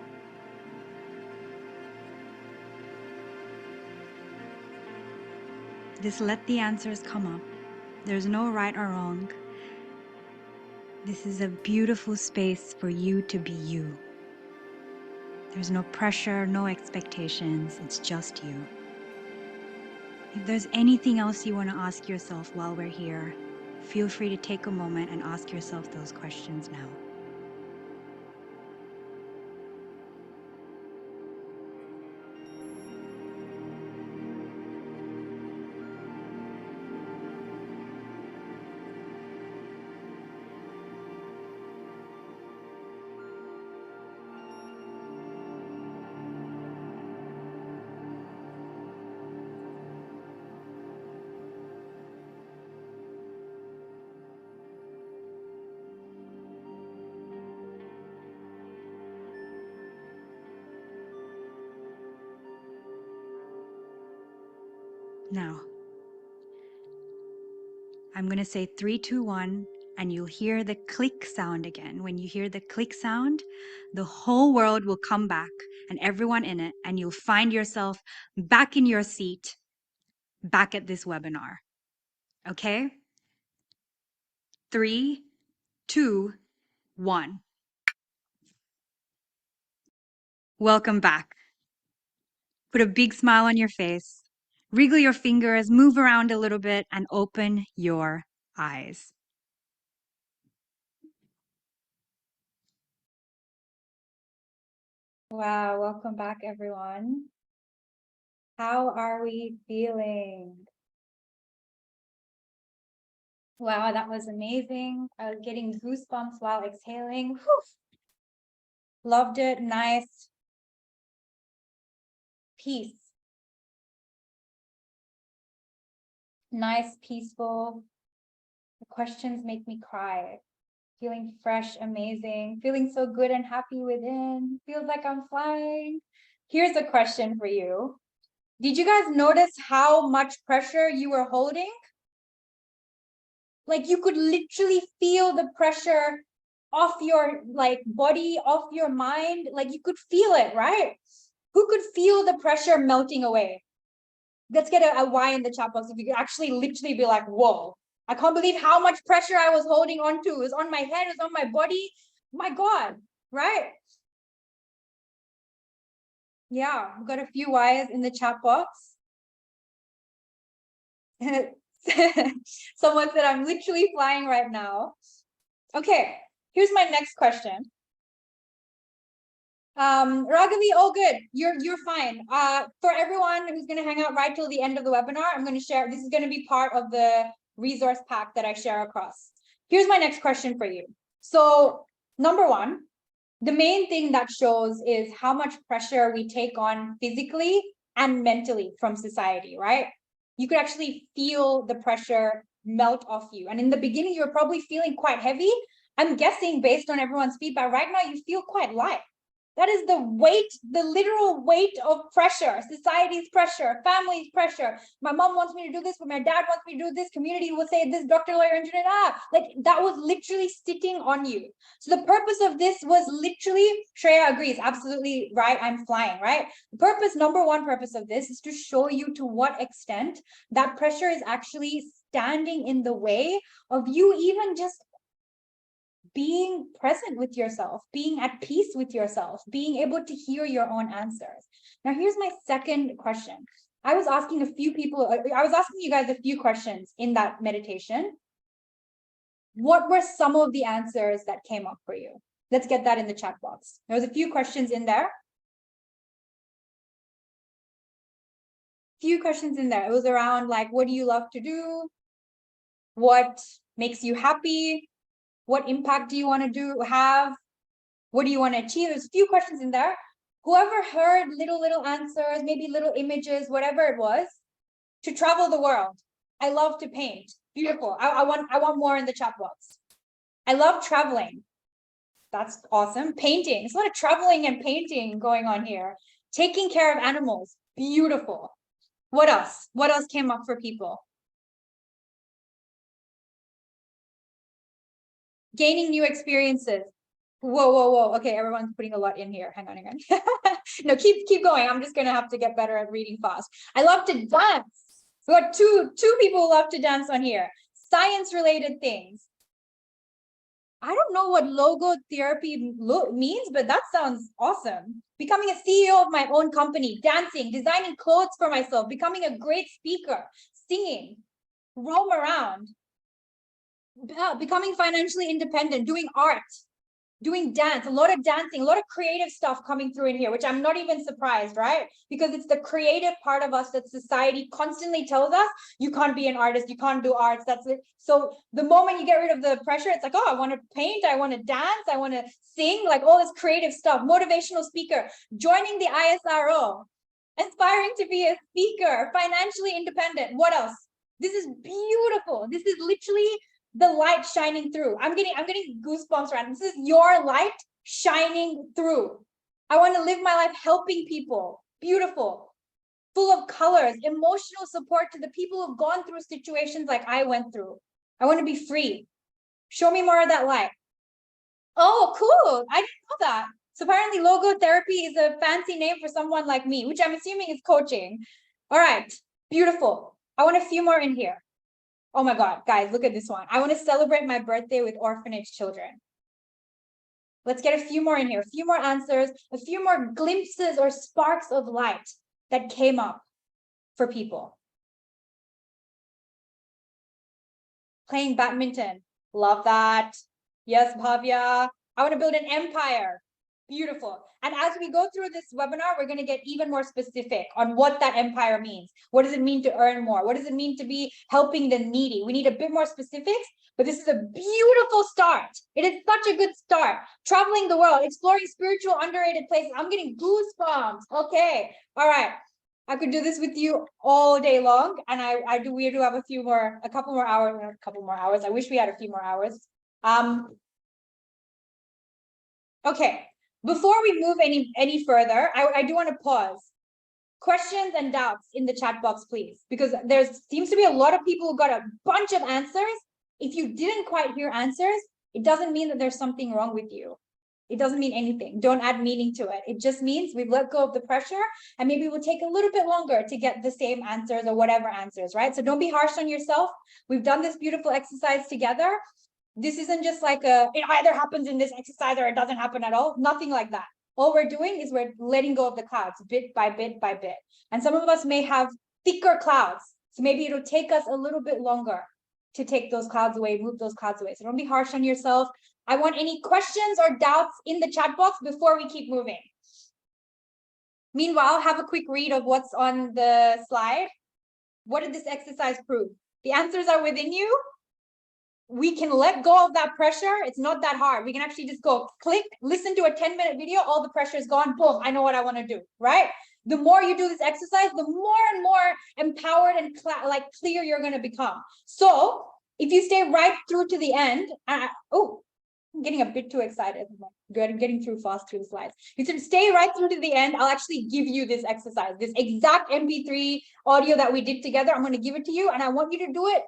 Just let the answers come up. There's no right or wrong. This is a beautiful space for you to be you. There's no pressure, no expectations. It's just you. If there's anything else you want to ask yourself while we're here, feel free to take a moment and ask yourself those questions now. Now, I'm going to say 3, 2, 1, and you'll hear the click sound again. When you hear the click sound, the whole world will come back and everyone in it, and you'll find yourself back in your seat, back at this webinar. Okay? 3, 2, 1. Welcome back. Put a big smile on your face, wriggle your fingers, move around a little bit, and open your eyes. Wow, welcome back, everyone. How are we feeling? Wow, that was amazing. I was getting goosebumps while exhaling. Whew. Loved it. Nice. Peace. Nice, peaceful. The questions make me cry. Feeling fresh, amazing. Feeling so good and happy within. Feels like I'm flying. Here's a question for you. Did you guys notice how much pressure you were holding? Like you could literally feel the pressure off your body, off your mind. Like you could feel it, right? Who could feel the pressure melting away? Let's get a Y in the chat box if you could actually literally be like, whoa, I can't believe how much pressure I was holding on to. It was on my head, it was on my body. My God, right? Yeah, we've got a few Y's in the chat box. Someone said I'm literally flying right now. Okay, here's my next question. Raghavi, all good. You're fine. For everyone who's gonna hang out right till the end of the webinar, I'm gonna share, this is gonna be part of the resource pack that I share across. Here's my next question for you. So number one, the main thing that shows is how much pressure we take on physically and mentally from society, right? You could actually feel the pressure melt off you. And in the beginning, you're probably feeling quite heavy. I'm guessing based on everyone's feedback right now, you feel quite light. That is the weight, the literal weight of pressure, society's pressure, family's pressure. My mom wants me to do this, but my dad wants me to do this. Community will say this, doctor, lawyer, engineer, like that was literally sitting on you. So the purpose of this was literally, Shreya agrees, absolutely right, I'm flying, right? The purpose, number one purpose of this is to show you to what extent that pressure is actually standing in the way of you even just being present with yourself, being at peace with yourself, being able to hear your own answers. Now, here's my second question. I was asking you guys a few questions in that meditation. What were some of the answers that came up for you? Let's get that in the chat box. There was a few questions in there. Few questions in there. It was around like, what do you love to do? What makes you happy? What impact do you want to have? What do you want to achieve? There's a few questions in there. Whoever heard little answers, maybe little images, whatever it was, to travel the world. I love to paint. Beautiful. I want more in the chat box. I love traveling. That's awesome. Painting. There's a lot of traveling and painting going on here. Taking care of animals. Beautiful. What else? What else came up for people? Gaining new experiences. Whoa. Okay, everyone's putting a lot in here. Hang on. No, keep going. I'm just gonna have to get better at reading fast. I love to dance. We got two people who love to dance on here. Science related things. I don't know what logo therapy means, but that sounds awesome. Becoming a CEO of my own company, dancing, designing clothes for myself, becoming a great speaker, singing, roam around, becoming financially independent, doing art, doing dance, a lot of dancing, a lot of creative stuff coming through in here, which I'm not even surprised, right? Because it's the creative part of us that society constantly tells us, you can't be an artist, you can't do arts, that's it. So the moment you get rid of the pressure, it's like, oh, I want to paint, I want to dance, I want to sing, like all this creative stuff, motivational speaker, joining the ISRO, aspiring to be a speaker, financially independent. What else? This is beautiful. This is literally the light shining through. I'm getting goosebumps right now. This is your light shining through. I want to live my life helping people. Beautiful. full of colors, emotional support to the people who've gone through situations like I went through. I want to be free. Show me more of that light. Oh, cool. I didn't know that. So apparently logotherapy is a fancy name for someone like me, which I'm assuming is coaching. All right, beautiful. I want a few more in here. Oh my God, guys, look at this one. I want to celebrate my birthday with orphanage children. Let's get a few more in here, a few more answers, a few more glimpses or sparks of light that came up for people. Playing badminton. Love that. Yes, Bhavya. I want to build an empire. Beautiful. And as we go through this webinar, we're going to get even more specific on what that empire means. What does it mean to earn more? What does it mean to be helping the needy? We need a bit more specifics, but this is a beautiful start. It is such a good start. Traveling the world, exploring spiritual underrated places. I'm getting goosebumps. Okay. All right. I could do this with you all day long. And we do have a couple more hours. I wish we had a few more hours. Okay. Before we move any further, I do want to pause. Questions and doubts in the chat box, please, because there seems to be a lot of people who got a bunch of answers. If you didn't quite hear answers, it doesn't mean that there's something wrong with you. It doesn't mean anything. Don't add meaning to it. It just means we've let go of the pressure and maybe we'll take a little bit longer to get the same answers or whatever answers, right? So don't be harsh on yourself. We've done this beautiful exercise together. This isn't just like it either happens in this exercise or it doesn't happen at all. Nothing like that. All we're doing is we're letting go of the clouds bit by bit by bit. And some of us may have thicker clouds. So maybe it'll take us a little bit longer to take those clouds away, move those clouds away. So don't be harsh on yourself. I want any questions or doubts in the chat box before we keep moving. Meanwhile, have a quick read of what's on the slide. What did this exercise prove? The answers are within you. We can let go of that pressure. It's not that hard. We can actually just go click, listen to a 10-minute video. All the pressure is gone. Boom, I know what I want to do, right? The more you do this exercise, the more and more empowered and clear you're going to become. So if you stay right through to the end, I'm getting a bit too excited. I'm getting through fast through the slides. You should stay right through to the end. I'll actually give you this exercise, this exact MP3 audio that we did together. I'm going to give it to you, and I want you to do it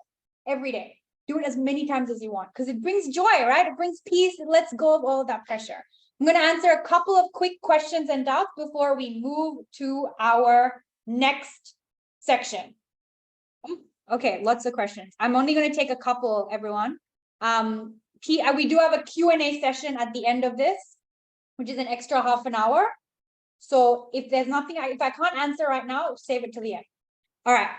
every day. Do it as many times as you want because it brings joy, right? It brings peace. It lets go of all of that pressure. I'm going to answer a couple of quick questions and doubts before we move to our next section. Okay, lots of questions. I'm only going to take a couple, everyone. We do have a Q&A session at the end of this, which is an extra half an hour. So if there's nothing, if I can't answer right now, save it till the end. All right.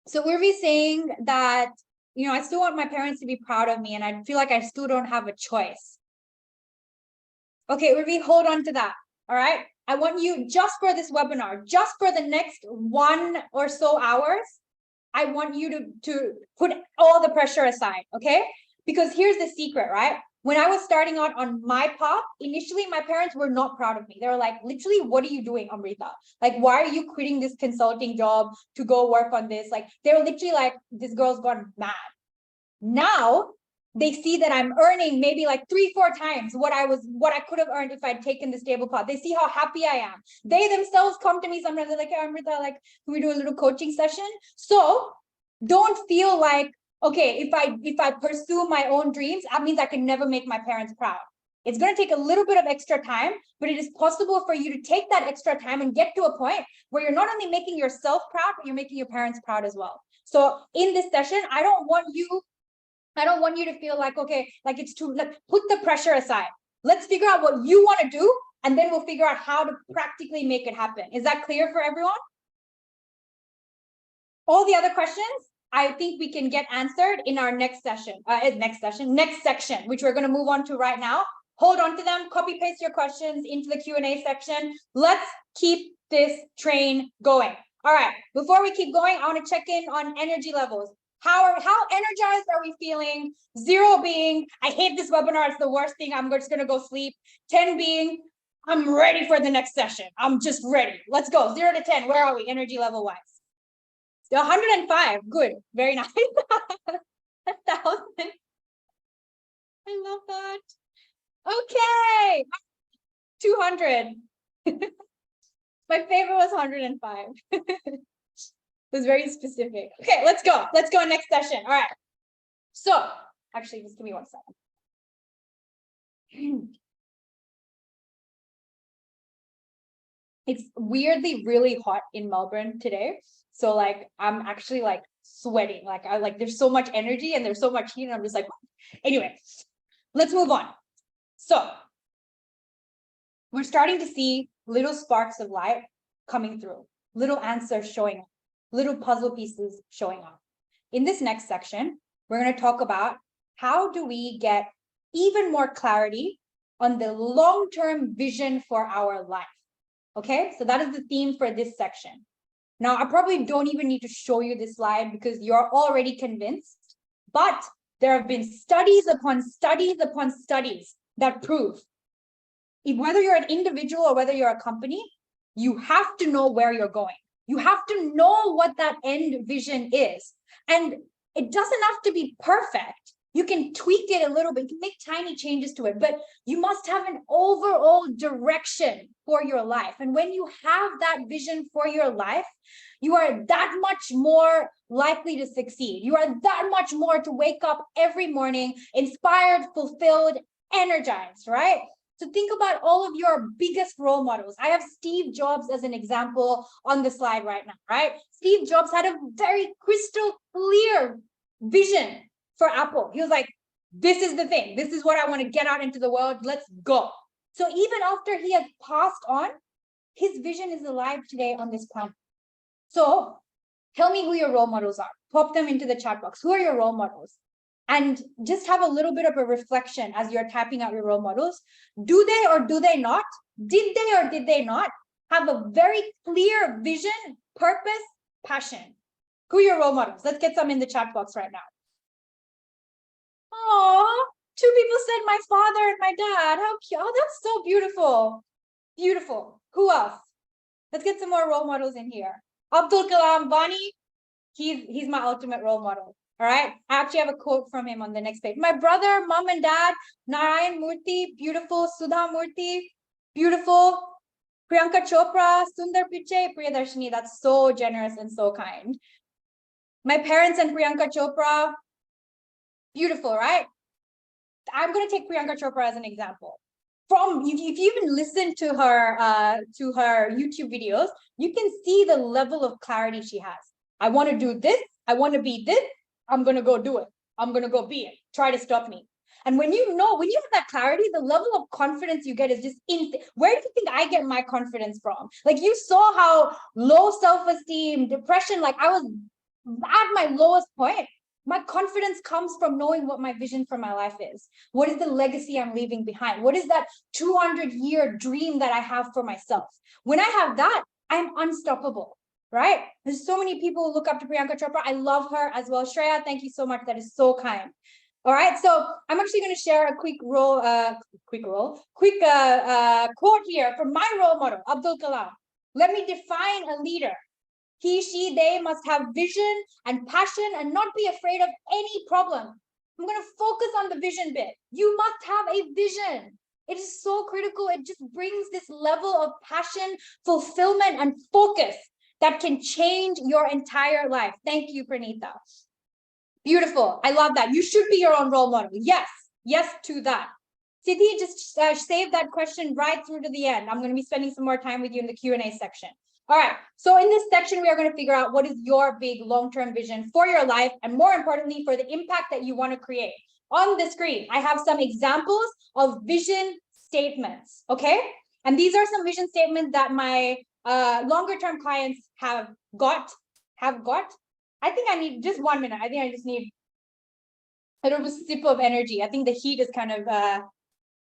So Urvi's saying that, I still want my parents to be proud of me and I feel like I still don't have a choice. Okay, Urvi, hold on to that. All right. I want you just for this webinar, just for the next 1 or so hours, I want you to put all the pressure aside. Okay. Because here's the secret, right? When I was starting out on my path, initially my parents were not proud of me. They were like, literally, what are you doing, Amrita? Like, why are you quitting this consulting job to go work on this? Like, they were literally like, this girl's gone mad. Now they see that I'm earning maybe like 3-4 times what I could have earned if I'd taken the stable path. They see how happy I am. They themselves come to me sometimes. They're like, hey, Amrita, like, can we do a little coaching session? So don't feel like, okay, if I pursue my own dreams, that means I can never make my parents proud. It's going to take a little bit of extra time, but it is possible for you to take that extra time and get to a point where you're not only making yourself proud, but you're making your parents proud as well. So in this session, I don't want you to feel like, okay, like it's too, like, put the pressure aside. Let's figure out what you want to do, and then we'll figure out how to practically make it happen. Is that clear for everyone? All the other questions, I think we can get answered in our next section, next section, which we're going to move on to right now. Hold on to them, copy paste your questions into the Q&A section. Let's keep this train going. All right, before we keep going, I want to check in on energy levels. How energized are we feeling? 0 being, I hate this webinar, it's the worst thing, I'm just going to go sleep. 10 being, I'm ready for the next session. I'm just ready. Let's go. 0 to 10, where are we energy level wise? 105. Good. Very nice. 1,000. I love that. Okay. 200. My favorite was 105. It was very specific. Okay, let's go. Let's go next session. All right. So, actually, just give me 1 second. It's weirdly really hot in Melbourne today. So like, I'm actually like sweating. Like there's so much energy and there's so much heat and I'm just like, anyway, let's move on. So we're starting to see little sparks of light coming through, little answers showing up, little puzzle pieces showing up. In this next section, we're going to talk about how do we get even more clarity on the long-term vision for our life. Okay, so that is the theme for this section. Now, I probably don't even need to show you this slide because you're already convinced, but there have been studies upon studies upon studies that prove whether you're an individual or whether you're a company, you have to know where you're going. You have to know what that end vision is. And it doesn't have to be perfect. You can tweak it a little bit, you can make tiny changes to it, but you must have an overall direction for your life. And when you have that vision for your life, you are that much more likely to succeed. You are that much more to wake up every morning inspired, fulfilled, energized, right? So think about all of your biggest role models. I have Steve Jobs as an example on the slide right now, right? Steve Jobs had a very crystal clear vision for Apple. He was like, this is the thing. This is what I want to get out into the world. Let's go. So even after he has passed on, his vision is alive today on this planet. So tell me who your role models are. Pop them into the chat box. Who are your role models? And just have a little bit of a reflection as you're tapping out your role models. Do they or do they not? Did they or did they not have a very clear vision, purpose, passion? Who are your role models? Let's get some in the chat box right now. Oh, 2 people said my father and my dad. How cute. Oh, that's so beautiful. Beautiful. Who else? Let's get some more role models in here. Abdul Kalam, Bani, he's my ultimate role model. All right. I actually have a quote from him on the next page. My brother, mom and dad, Narayan Murthy, beautiful. Sudha Murthy, beautiful. Priyanka Chopra, Sundar Pichai, Priyadarshini. That's so generous and so kind. My parents and Priyanka Chopra, beautiful, right? I'm going to take Priyanka Chopra as an example. If you even listen to her YouTube videos, you can see the level of clarity she has. I want to do this. I want to be this. I'm going to go do it. I'm going to go be it. Try to stop me. And when you have that clarity, the level of confidence you get is just instant. Where do you think I get my confidence from? Like you saw how low self-esteem, depression, like I was at my lowest point. My confidence comes from knowing what my vision for my life is. What is the legacy I'm leaving behind? What is that 200-year dream that I have for myself? When I have that, I'm unstoppable, right? There's so many people who look up to Priyanka Chopra. I love her as well. Shreya, thank you so much. That is so kind. All right, so I'm actually going to share a quick quote here from my role model, Abdul Kalam. Let me define a leader. He, she, they must have vision and passion and not be afraid of any problem. I'm going to focus on the vision bit. You must have a vision. It is so critical. It just brings this level of passion, fulfillment, and focus that can change your entire life. Thank you, Pranita. Beautiful. I love that. You should be your own role model. Yes. Yes to that. Siddhi, just save that question right through to the end. I'm going to be spending some more time with you in the Q&A section. All right. So in this section, we are going to figure out what is your big long-term vision for your life, and more importantly, for the impact that you want to create. On the screen, I have some examples of vision statements. Okay. And these are some vision statements that my longer-term clients have got. I think I need just 1 minute. I think I just need a little sip of energy. I think the heat is kind of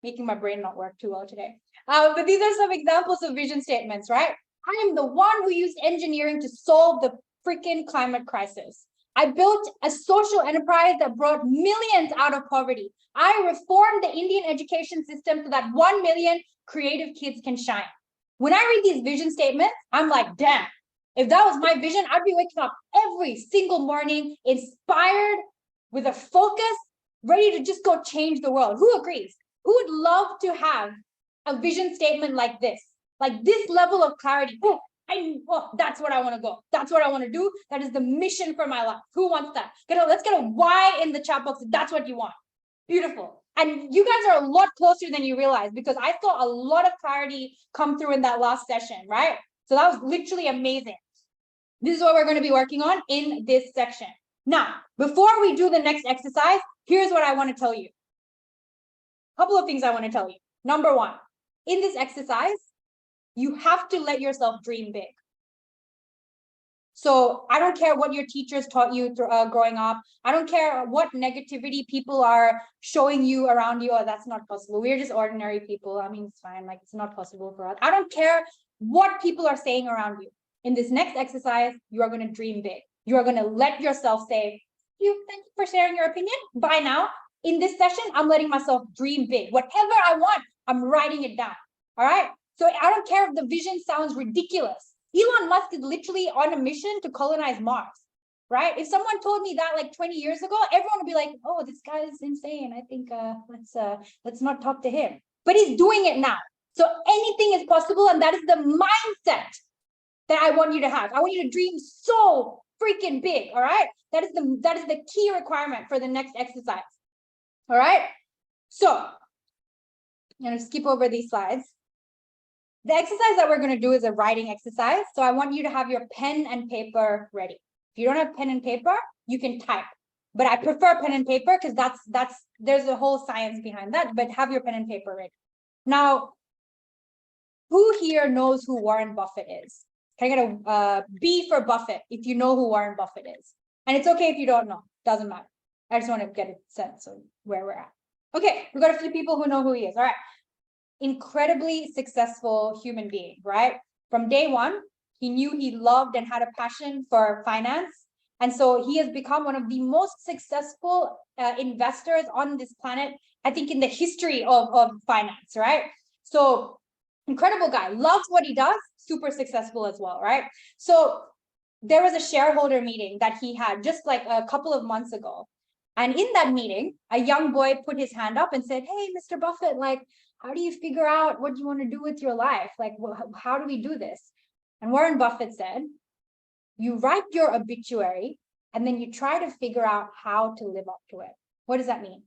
making my brain not work too well today. But these are some examples of vision statements, right? I am the one who used engineering to solve the freaking climate crisis. I built a social enterprise that brought millions out of poverty. I reformed the Indian education system so that 1 million creative kids can shine. When I read these vision statements, I'm like, damn, if that was my vision, I'd be waking up every single morning inspired with a focus, ready to just go change the world. Who agrees? Who would love to have a vision statement like this? Like this level of clarity. Oh, that's what I want to go. That's what I want to do. That is the mission for my life. Who wants that? Let's get a Y in the chat box if that's what you want. Beautiful. And you guys are a lot closer than you realize, because I saw a lot of clarity come through in that last session, right? So that was literally amazing. This is what we're going to be working on in this section. Now, before we do the next exercise, here's what I want to tell you. A couple of things I want to tell you. Number one, in this exercise, you have to let yourself dream big. So I don't care what your teachers taught you growing up. I don't care what negativity people are showing you around you. Oh, that's not possible. We're just ordinary people. I mean, it's fine. Like, it's not possible for us. I don't care what people are saying around you. In this next exercise, you are going to dream big. You are going to let yourself say, thank you for sharing your opinion. Bye now. In this session, I'm letting myself dream big. Whatever I want, I'm writing it down. All right. So I don't care if the vision sounds ridiculous. Elon Musk is literally on a mission to colonize Mars, right? If someone told me that like 20 years ago, everyone would be like, oh, this guy is insane. I think let's not talk to him. But he's doing it now. So anything is possible. And that is the mindset that I want you to have. I want you to dream so freaking big. All right. That is the key requirement for the next exercise. All right. So I'm going to skip over these slides. The exercise that we're going to do is a writing exercise. So I want you to have your pen and paper ready. If you don't have pen and paper, you can type. But I prefer pen and paper because there's a whole science behind that. But have your pen and paper ready. Now, who here knows who Warren Buffett is? Can I get a B for Buffett if you know who Warren Buffett is? And it's okay if you don't know. Doesn't matter. I just want to get a sense of where we're at. Okay, we've got a few people who know who he is. All right. Incredibly successful human being, right? From day one, he knew he loved and had a passion for finance. And so he has become one of the most successful investors on this planet, I think, in the history of finance, right? So incredible guy, loves what he does, super successful as well, right? So there was a shareholder meeting that he had just like a couple of months ago. And in that meeting, a young boy put his hand up and said, hey, Mr. Buffett, like, how do you figure out what you want to do with your life? Like, how do we do this? And Warren Buffett said, you write your obituary and then you try to figure out how to live up to it. What does that mean?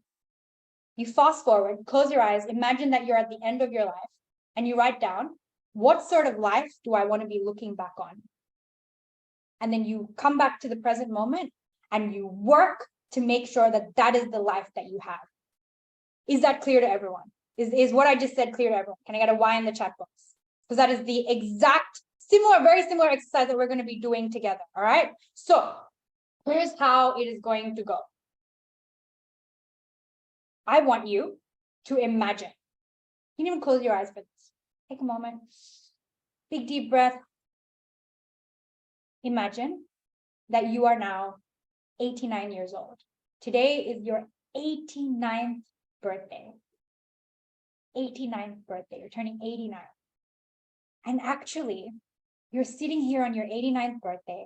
You fast forward, close your eyes, imagine that you're at the end of your life and you write down, what sort of life do I want to be looking back on? And then you come back to the present moment and you work to make sure that that is the life that you have. Is that clear to everyone? Is what I just said clear to everyone? Can I get a Y in the chat box? Because that is the exact very similar exercise that we're going to be doing together. All right. So here's how it is going to go. I want you to imagine. You can even close your eyes for this. Take a moment. Big deep breath. Imagine that you are now 89 years old. Today is your 89th birthday. 89th birthday. You're turning 89. And actually, you're sitting here on your 89th birthday,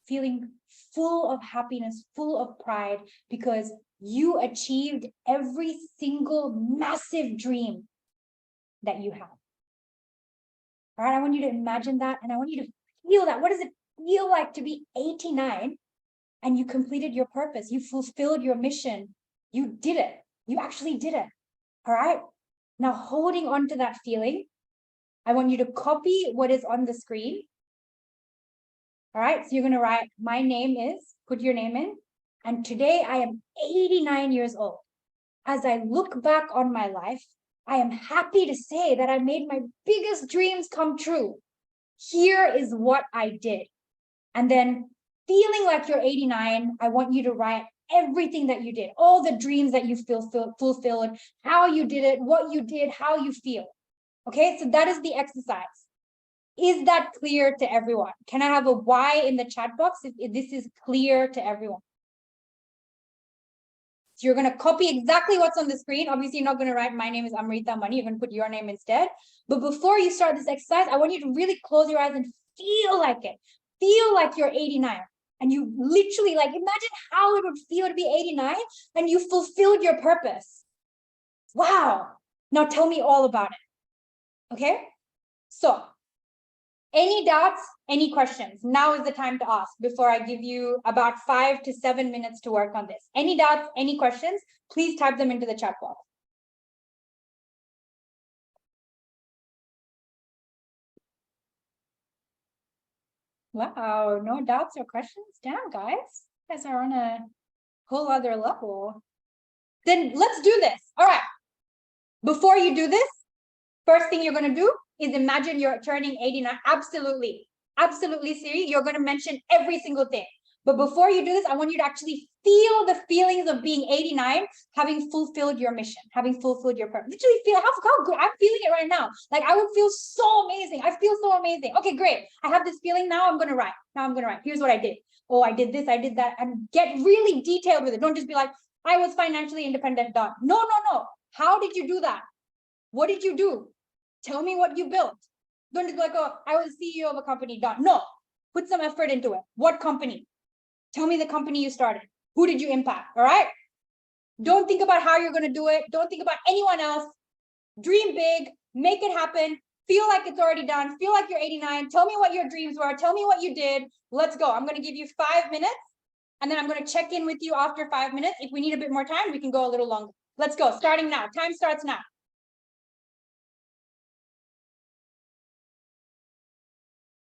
feeling full of happiness, full of pride, because you achieved every single massive dream that you have. All right, I want you to imagine that, and I want you to feel that. What does it feel like to be 89 and you completed your purpose? You fulfilled your mission. You did it. You actually did it. All right. Now, holding on to that feeling, I want you to copy what is on the screen. All right. So you're going to write, my name is, put your name in. And today I am 89 years old. As I look back on my life, I am happy to say that I made my biggest dreams come true. Here is what I did. And then feeling like you're 89, I want you to write everything that you did, all the dreams that you fulfilled, how you did it, what you did, how you feel. Okay, so that is the exercise. Is that clear to everyone? Can I have a Y in the chat box if this is clear to everyone? So you're going to copy exactly what's on the screen. Obviously, you're not going to write, my name is Amrita Mani. You're going to put your name instead. But before you start this exercise, I want you to really close your eyes and feel like it. Feel like you're 89. And you literally, like, imagine how it would feel to be 89 and you fulfilled your purpose. Wow. Now tell me all about it. Okay? So any doubts, any questions? Now is the time to ask before I give you about 5 to 7 minutes to work on this. Any doubts, any questions? Please type them into the chat box. Wow, no doubts or questions? Damn, guys. You guys are on a whole other level. Then let's do this. All right. Before you do this, first thing you're going to do is imagine you're turning 89. Absolutely. Absolutely, Siri. You're going to mention every single thing. But before you do this, I want you to actually feel the feelings of being 89, having fulfilled your mission, having fulfilled your purpose. Literally feel how good. I'm feeling it right now. Like I would feel so amazing. I feel so amazing. Okay, great. I have this feeling now. I'm going to write. Now I'm going to write. Here's what I did. Oh, I did this. I did that. And get really detailed with it. Don't just be like, I was financially independent. Done. No, no, no. How did you do that? What did you do? Tell me what you built. Don't just be like, oh, I was CEO of a company. Done. No. Put some effort into it. What company? Tell me the company you started. Who did you impact? All right. Don't think about how you're going to do it. Don't think about anyone else. Dream big. Make it happen. Feel like it's already done. Feel like you're 89. Tell me what your dreams were. Tell me what you did. Let's go. I'm going to give you 5 minutes. And then I'm going to check in with you after 5 minutes. If we need a bit more time, we can go a little longer. Let's go. Starting now. Time starts now.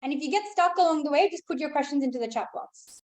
And if you get stuck along the way, just put your questions into the chat box.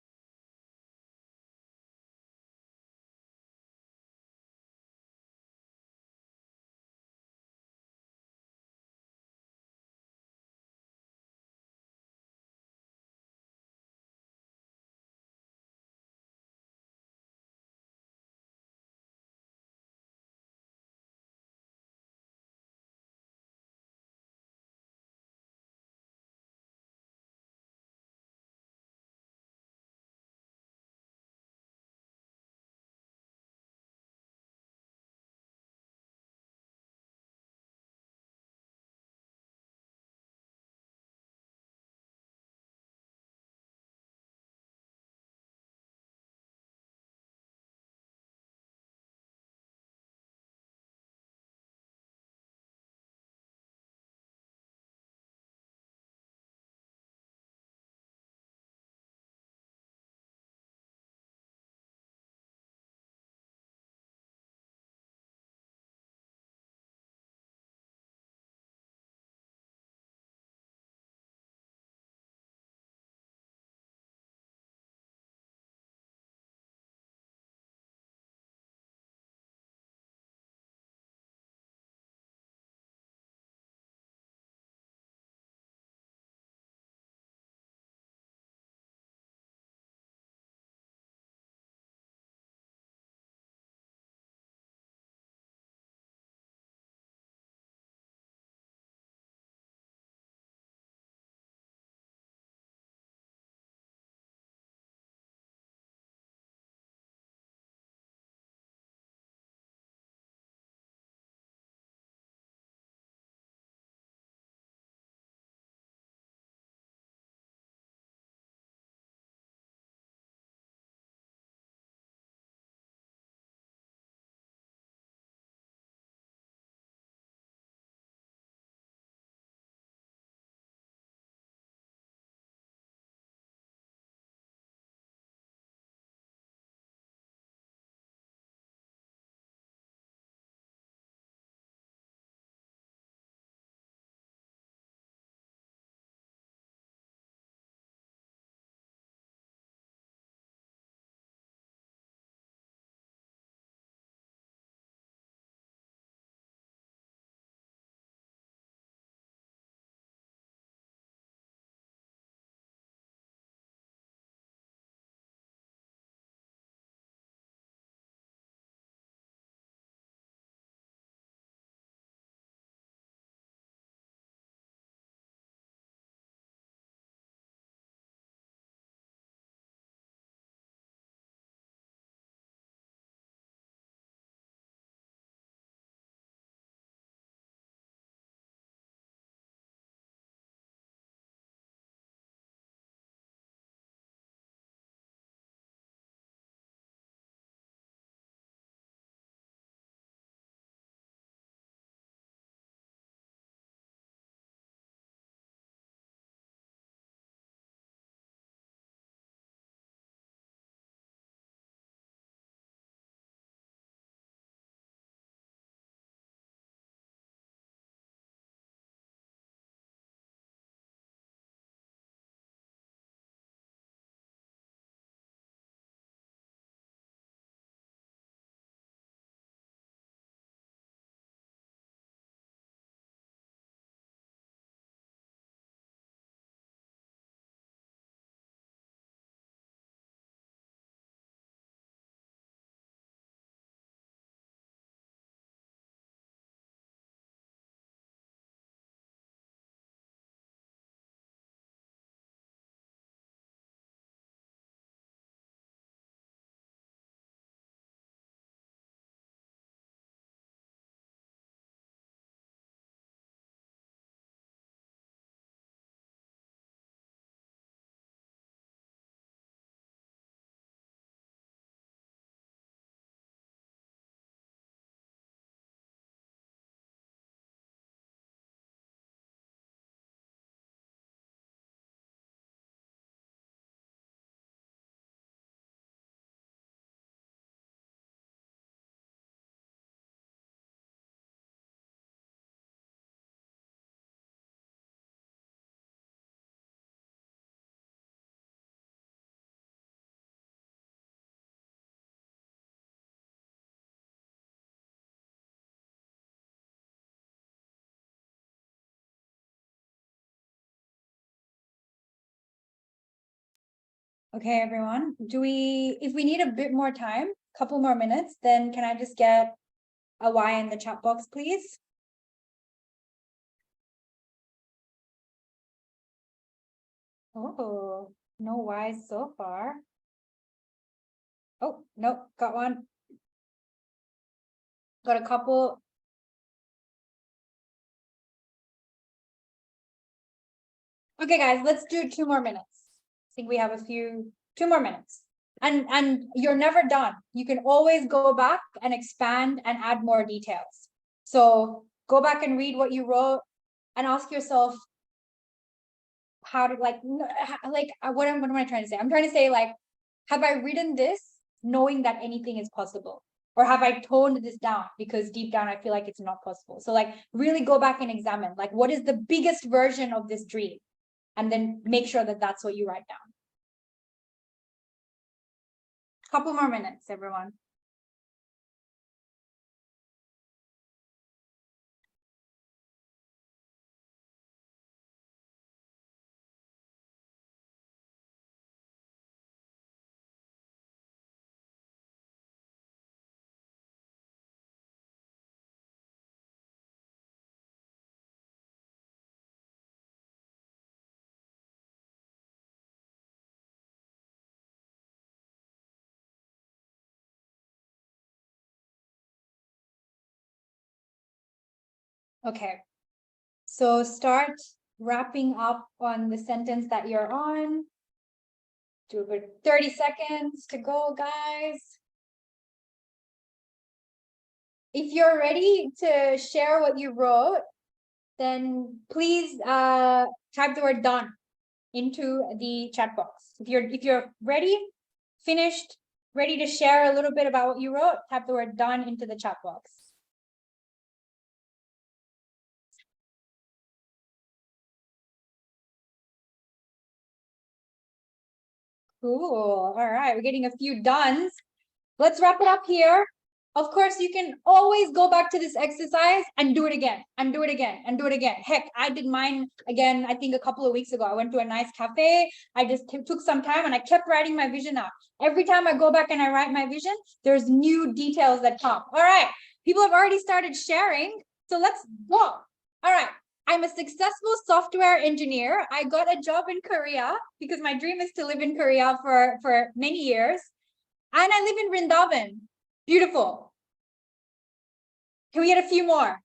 Okay, everyone, if we need a bit more time, couple more minutes, then can I just get a Y in the chat box, please? Oh, no Y's so far. Oh, no, got one. Got a couple. Okay, guys, let's do 2 more minutes. I think we have 2 more minutes. And you're never done. You can always go back and expand and add more details. So go back and read what you wrote and ask yourself how to what am I trying to say? I'm trying to say, like, have I written this knowing that anything is possible? Or have I toned this down because deep down I feel like it's not possible? So like really go back and examine, like, what is the biggest version of this dream? And then make sure that that's what you write down. Couple more minutes, everyone. Okay, so start wrapping up on the sentence that you're on. Do about 30 seconds to go, guys. If you're ready to share what you wrote, then please type the word done into the chat box. If you're ready, finished, ready to share a little bit about what you wrote, type the word done into the chat box. Cool. All right, we're getting a few dones. Let's wrap it up here. Of course, you can always go back to this exercise and do it again and do it again and do it again. Heck, I did mine again, I think a couple of weeks ago. I went to a nice cafe. I just took some time and I kept writing my vision out. Every time I go back and I write my vision, there's new details that come. All right, people have already started sharing. So let's go. All right. I'm a successful software engineer. I got a job in Korea because my dream is to live in Korea for many years. And I live in Vrindavan. Beautiful. Can we get a few more?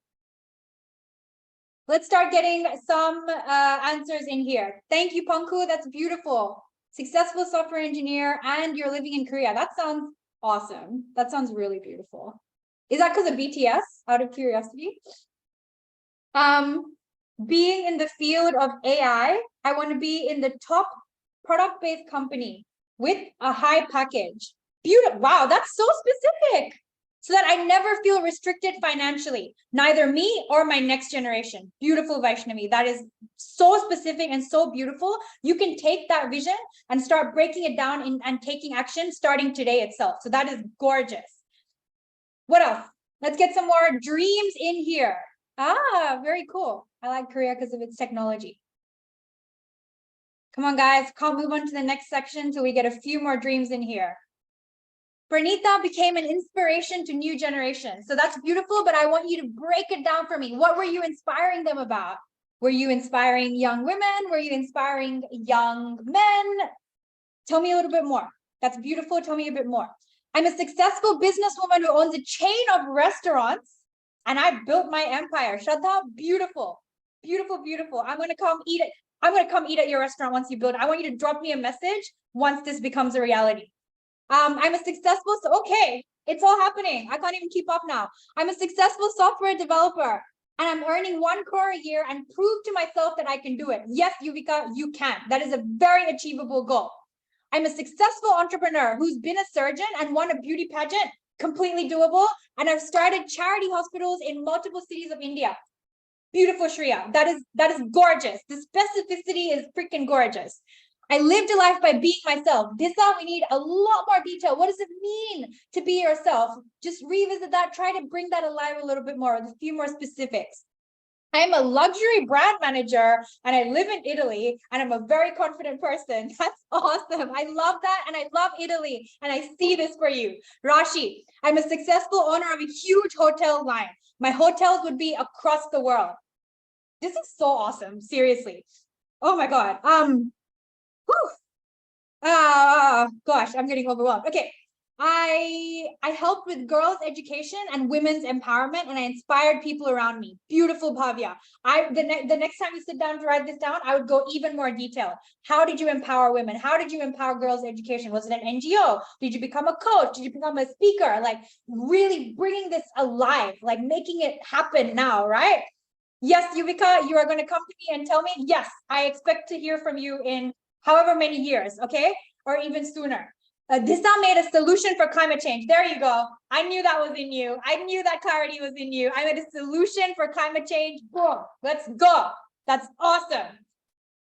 Let's start getting some answers in here. Thank you, Panku. That's beautiful. Successful software engineer and you're living in Korea. That sounds awesome. That sounds really beautiful. Is that because of BTS, out of curiosity? Being in the field of AI, I want to be in the top product-based company with a high package. Beautiful. Wow, that's so specific. So that I never feel restricted financially, neither me or my next generation. Beautiful, Vaishnavi. That is so specific and so beautiful. You can take that vision and start breaking it down and taking action starting today itself. So that is gorgeous. What else? Let's get some more dreams in here. Ah, very cool. I like Korea because of its technology. Come on, guys. Can't move on to the next section till we get a few more dreams in here. Pranita became an inspiration to new generations. So that's beautiful, but I want you to break it down for me. What were you inspiring them about? Were you inspiring young women? Were you inspiring young men? Tell me a little bit more. That's beautiful. Tell me a bit more. I'm a successful businesswoman who owns a chain of restaurants and I built my empire. Shraddha, beautiful, beautiful, beautiful. I'm going to come eat it. I'm going to come eat at your restaurant once you build it. I want you to drop me a message once this becomes a reality. I'm a successful, okay, it's all happening. I can't even keep up now. I'm a successful software developer and I'm earning 1 crore a year and prove to myself that I can do it. Yes, Yuvika, you can. That is a very achievable goal. I'm a successful entrepreneur who's been a surgeon and won a beauty pageant, completely doable. And I've started charity hospitals in multiple cities of India. Beautiful, Shreya. That is gorgeous. The specificity is freaking gorgeous. I lived a life by being myself. Disa, we need a lot more detail. What does it mean to be yourself? Just revisit that. Try to bring that alive a little bit more with a few more specifics. I'm a luxury brand manager and I live in Italy and I'm a very confident person. That's awesome. I love that. And I love Italy. And I see this for you. Rashi, I'm a successful owner of a huge hotel line. My hotels would be across the world. This is so awesome. Seriously. Oh my God. Whew. Gosh, I'm getting overwhelmed. Okay. I helped with girls' education and women's empowerment, and I inspired people around me. Beautiful, Bhavya. The next time you sit down to write this down, I would go even more detail. How did you empower women? How did you empower girls' education? Was it an NGO? Did you become a coach? Did you become a speaker? Like really bringing this alive, like making it happen now, right? Yes, Yuvika, you are going to come to me and tell me, yes, I expect to hear from you in however many years, okay? Or even sooner. Disa made a solution for climate change. There you go. I knew that was in you. I knew that clarity was in you. I made a solution for climate change. Boom, let's go. That's awesome.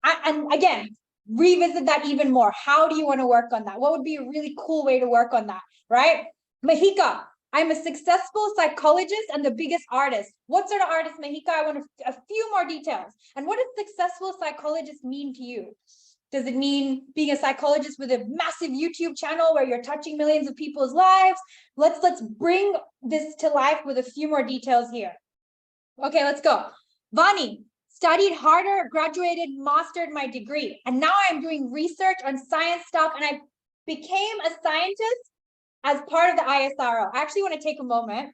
And again, revisit that even more. How do you want to work on that? What would be a really cool way to work on that, right? Mahika, I'm a successful psychologist and the biggest artist. What sort of artist, Mahika? I want a few more details. And what does successful psychologist mean to you? Does it mean being a psychologist with a massive YouTube channel where you're touching millions of people's lives? Let's bring this to life with a few more details here. Okay, let's go. Vani, studied harder, graduated, mastered my degree. And now I'm doing research on science stuff. And I became a scientist as part of the ISRO. I actually want to take a moment,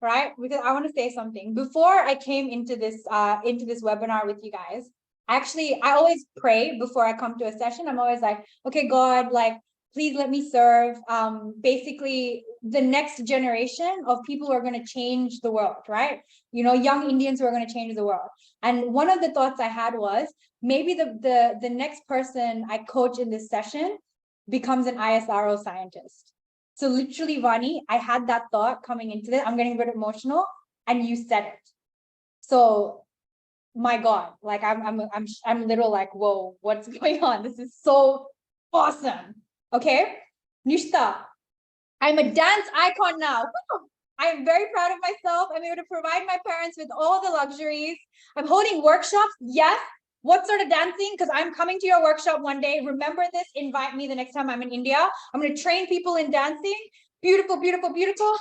right? Because I want to say something. Before I came into this webinar with you guys, I always pray before I come to a session. I'm always like, okay, God, like, please let me serve basically the next generation of people who are going to change the world, right? You know, young Indians who are going to change the world. And one of the thoughts I had was maybe the next person I coach in this session becomes an ISRO scientist. So literally, Vani, I had that thought coming into this. I'm getting a bit emotional, and you said it. So my God, like I'm little like, whoa, what's going on? This is so awesome. Okay, Nishta, I'm a dance icon now. I'm very proud of myself. I'm able to provide my parents with all the luxuries. I'm holding workshops. Yes. What sort of dancing? Because I'm coming to your workshop one day. Remember this. Invite me the next time I'm in India. I'm going to train people in dancing. Beautiful, beautiful, beautiful.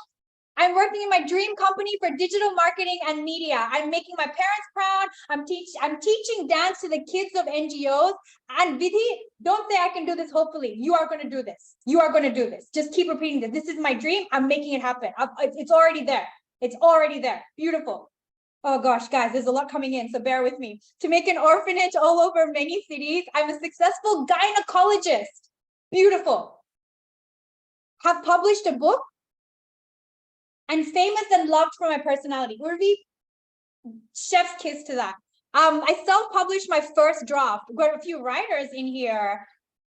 I'm working in my dream company for digital marketing and media. I'm making my parents proud. I'm teaching dance to the kids of NGOs. And Vidhi, don't say I can do this. Hopefully, you are going to do this. You are going to do this. Just keep repeating this. This is my dream. I'm making it happen. It's already there. It's already there. Beautiful. Oh gosh, guys, there's a lot coming in, so bear with me. To make an orphanage all over many cities, I'm a successful gynecologist. Beautiful. Have published a book. And famous and loved for my personality. Urvi, chef's kiss to that. I self-published my first draft. Got a few writers in here.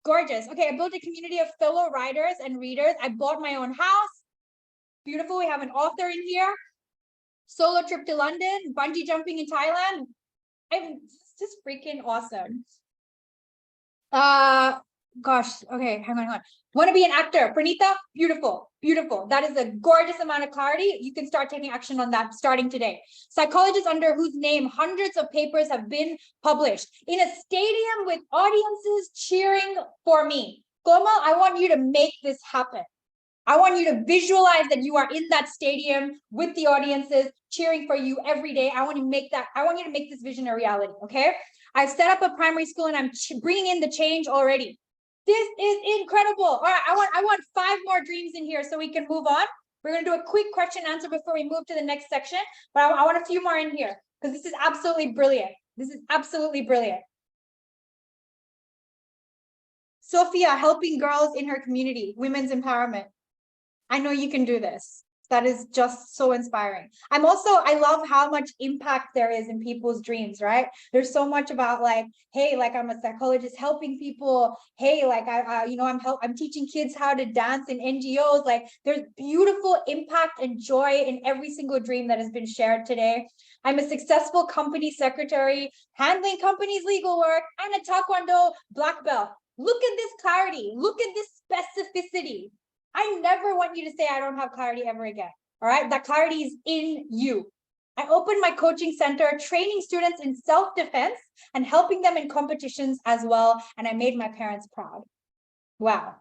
Gorgeous. Okay, I built a community of fellow writers and readers. I bought my own house. Beautiful. We have an author in here. Solo trip to London, bungee jumping in Thailand. It's just freaking awesome. Gosh, okay, hang on. Want to be an actor, Pranita? Beautiful, beautiful. That is a gorgeous amount of clarity. You can start taking action on that starting today. Psychologist under whose name hundreds of papers have been published in a stadium with audiences cheering for me. Komal, I want you to make this happen. I want you to visualize that you are in that stadium with the audiences cheering for you every day. I want you to make this vision a reality, okay? I've set up a primary school and I'm bringing in the change already. This is incredible. All right, I want 5 more dreams in here so we can move on. We're going to do a quick question answer before we move to the next section, but I want a few more in here because this is absolutely brilliant. This is absolutely brilliant. Sophia, helping girls in her community, women's empowerment. I know you can do this. That is just so inspiring. I love how much impact there is in people's dreams, right? There's so much about like, hey, like I'm a psychologist helping people. Hey, like I'm teaching kids how to dance in NGOs. Like there's beautiful impact and joy in every single dream that has been shared today. I'm a successful company secretary, handling companies' legal work, and a Taekwondo black belt. Look at this clarity. Look at this specificity. I never want you to say I don't have clarity ever again. All right. That clarity is in you. I opened my coaching center, training students in self-defense and helping them in competitions as well. And I made my parents proud. Wow.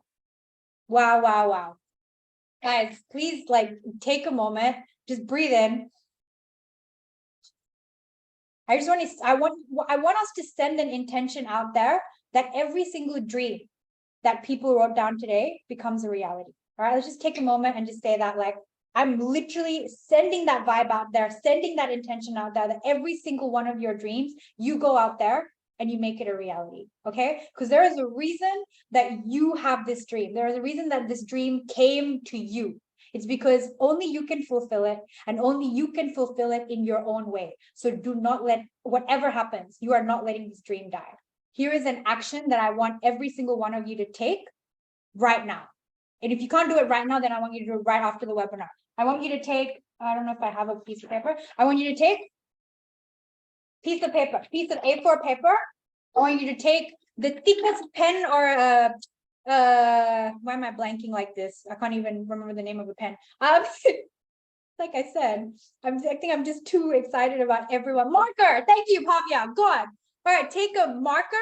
Wow, wow, wow. Guys, please take a moment, just breathe in. I want us to send an intention out there that every single dream that people wrote down today becomes a reality. All right, let's just take a moment and just say that I'm literally sending that vibe out there, sending that intention out there that every single one of your dreams, you go out there and you make it a reality, okay? Because there is a reason that you have this dream. There is a reason that this dream came to you. It's because only you can fulfill it and only you can fulfill it in your own way. So do not let whatever happens, you are not letting this dream die. Here is an action that I want every single one of you to take right now. And if you can't do it right now, then I want you to do it right after the webinar. I want you to take, I don't know if I have a piece of paper. I want you to take piece of A4 paper. I want you to take the thickest pen or why am I blanking like this? I can't even remember the name of a pen. Like I said, I think I'm just too excited about everyone. Marker, thank you, Pavya. Go on. All right, take a marker,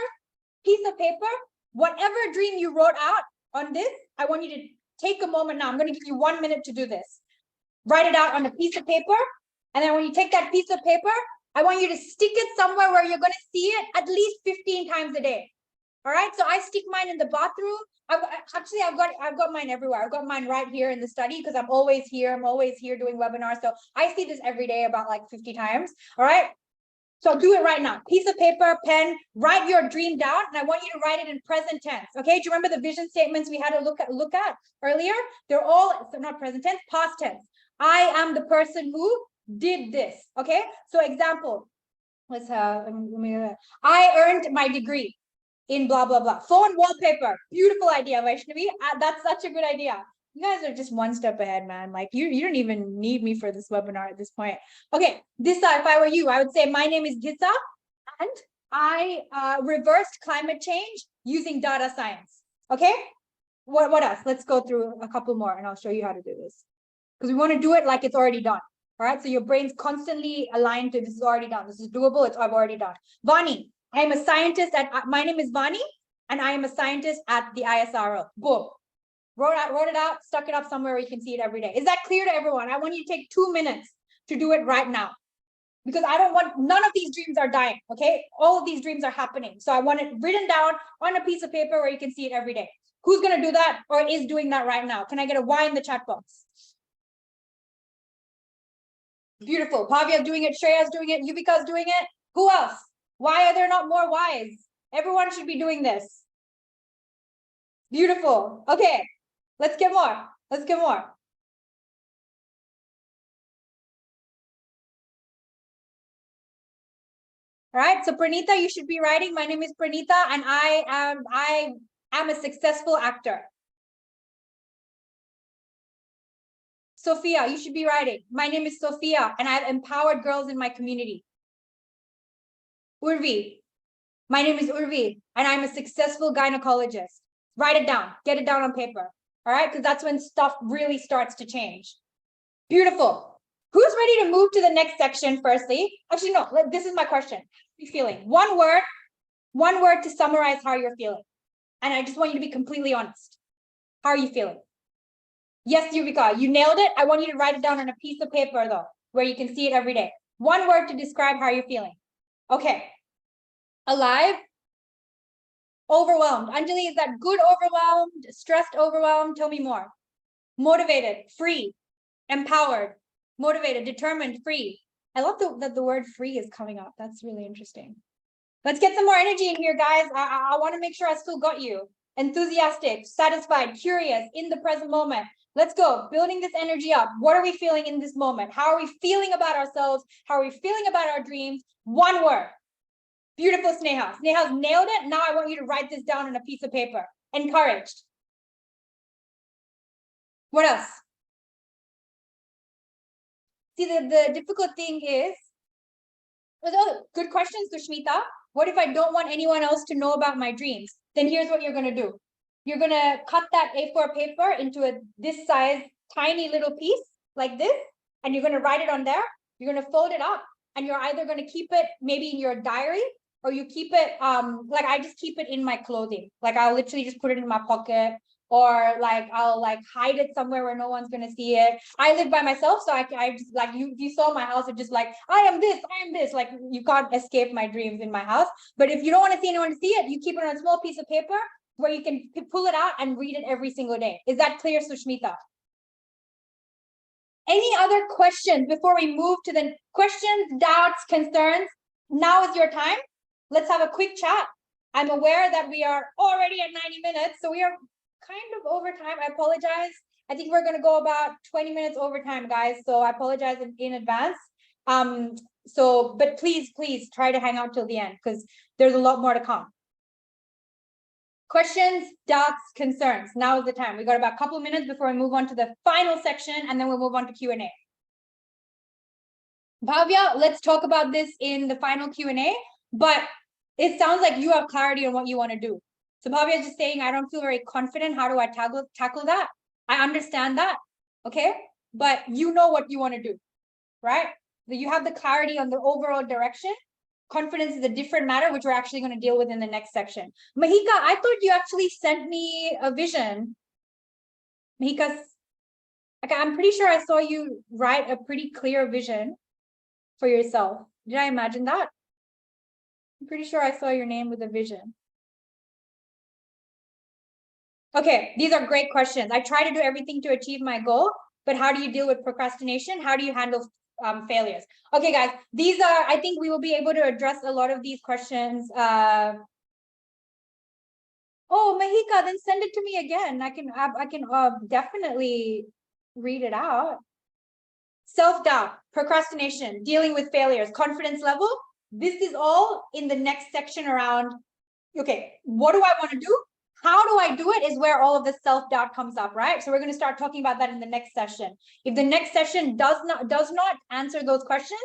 piece of paper, whatever dream you wrote out on this, I want you to take a moment now. I'm going to give you 1 minute to do this. Write it out on a piece of paper. And then when you take that piece of paper, I want you to stick it somewhere where you're going to see it at least 15 times a day. All right, so I stick mine in the bathroom. I've got mine everywhere. I've got mine right here in the study because I'm always here. I'm always here doing webinars. So I see this every day about 50 times. All right. So do it right now. Piece of paper, pen, write your dream down. And I want you to write it in present tense. Okay. Do you remember the vision statements we had to look at earlier? They're all not present tense, past tense. I am the person who did this. Okay. So example, I earned my degree in blah, blah, blah. Phone wallpaper. Beautiful idea, Vaishnavi. That's such a good idea. You guys are just one step ahead, man. You don't even need me for this webinar at this point. Okay, Disa, if I were you, I would say my name is Disa and I reversed climate change using data science. Okay, what else? Let's go through a couple more and I'll show you how to do this. Because we want to do it like it's already done. All right, so your brain's constantly aligned to this is already done. This is doable, I've already done. Vani, I am a scientist my name is Vani and I am a scientist at the ISRO. Boom. Wrote it out, stuck it up somewhere where you can see it every day. Is that clear to everyone? I want you to take 2 minutes to do it right now. Because none of these dreams are dying, okay? All of these dreams are happening. So I want it written down on a piece of paper where you can see it every day. Who's going to do that or is doing that right now? Can I get a Y in the chat box? Beautiful. Pavya's doing it. Shreya's doing it. Yuvika's doing it. Who else? Why are there not more Ys? Everyone should be doing this. Beautiful. Okay. Let's get more. Let's get more. All right. So Pranita, you should be writing. My name is Pranita and I am a successful actor. Sophia, you should be writing. My name is Sophia and I've empowered girls in my community. Urvi, my name is Urvi and I'm a successful gynecologist. Write it down. Get it down on paper. All right, because that's when stuff really starts to change. Beautiful. Who's ready to move to the next section firstly? Actually, no, this is my question. How are you feeling? One word to summarize how you're feeling. And I just want you to be completely honest. How are you feeling? Yes, Yuvika, you nailed it. I want you to write it down on a piece of paper though, where you can see it every day. One word to describe how you're feeling. Okay. Alive. Overwhelmed. Anjali, is that good overwhelmed, stressed overwhelmed? Tell me more. Motivated, free, empowered, motivated, determined, free. I love that the word free is coming up. That's really interesting. Let's get some more energy in here, guys. I want to make sure I still got you. Enthusiastic, satisfied, curious, in the present moment. Let's go. Building this energy up. What are we feeling in this moment? How are we feeling about ourselves? How are we feeling about our dreams? One word. Beautiful, Sneha. Sneha's nailed it. Now I want you to write this down on a piece of paper. Encouraged. What else? See, the difficult thing is, good questions, Dushmita. What if I don't want anyone else to know about my dreams? Then here's what you're going to do. You're going to cut that A4 paper into this size, tiny little piece like this, and you're going to write it on there. You're going to fold it up and you're either going to keep it maybe in your diary, or you keep it, like I just keep it in my clothing. Like I'll literally just put it in my pocket, or like I'll like hide it somewhere where no one's going to see it. I live by myself, so I just like, you saw my house, it's just like, I am this, like you can't escape my dreams in my house. But if you don't want to see anyone to see it, you keep it on a small piece of paper where you can pull it out and read it every single day. Is that clear, Sushmita? Any other questions before we move to the questions, doubts, concerns? Now is your time. Let's have a quick chat. I'm aware that we are already at 90 minutes, so we are kind of over time. I apologize. I think we're going to go about 20 minutes over time, guys. So I apologize in advance. But please try to hang out till the end, because there's a lot more to come. Questions, doubts, concerns. Now is the time. We got about a couple of minutes before we move on to the final section, and then we'll move on to Q&A. Bhavya, let's talk about this in the final Q&A, but it sounds like you have clarity on what you want to do. So Bhavya is just saying, I don't feel very confident. How do I tackle that? I understand that, okay? But you know what you want to do, right? So you have the clarity on the overall direction. Confidence is a different matter, which we're actually going to deal with in the next section. Mahika, I thought you actually sent me a vision. Mahika's, okay, I'm pretty sure I saw you write a pretty clear vision for yourself. Did I imagine that? I'm pretty sure I saw your name with a vision. Okay, these are great questions. I try to do everything to achieve my goal, but how do you deal with procrastination? How do you handle failures? Okay, guys, these are, I think we will be able to address a lot of these questions. Oh, Mahika, then send it to me again. I can definitely read it out. Self-doubt, procrastination, dealing with failures, confidence level. This is all in the next section around, okay, what do I want to do? How do I do it is where all of the self-doubt comes up, right? So we're going to start talking about that in the next session. If the next session does not answer those questions,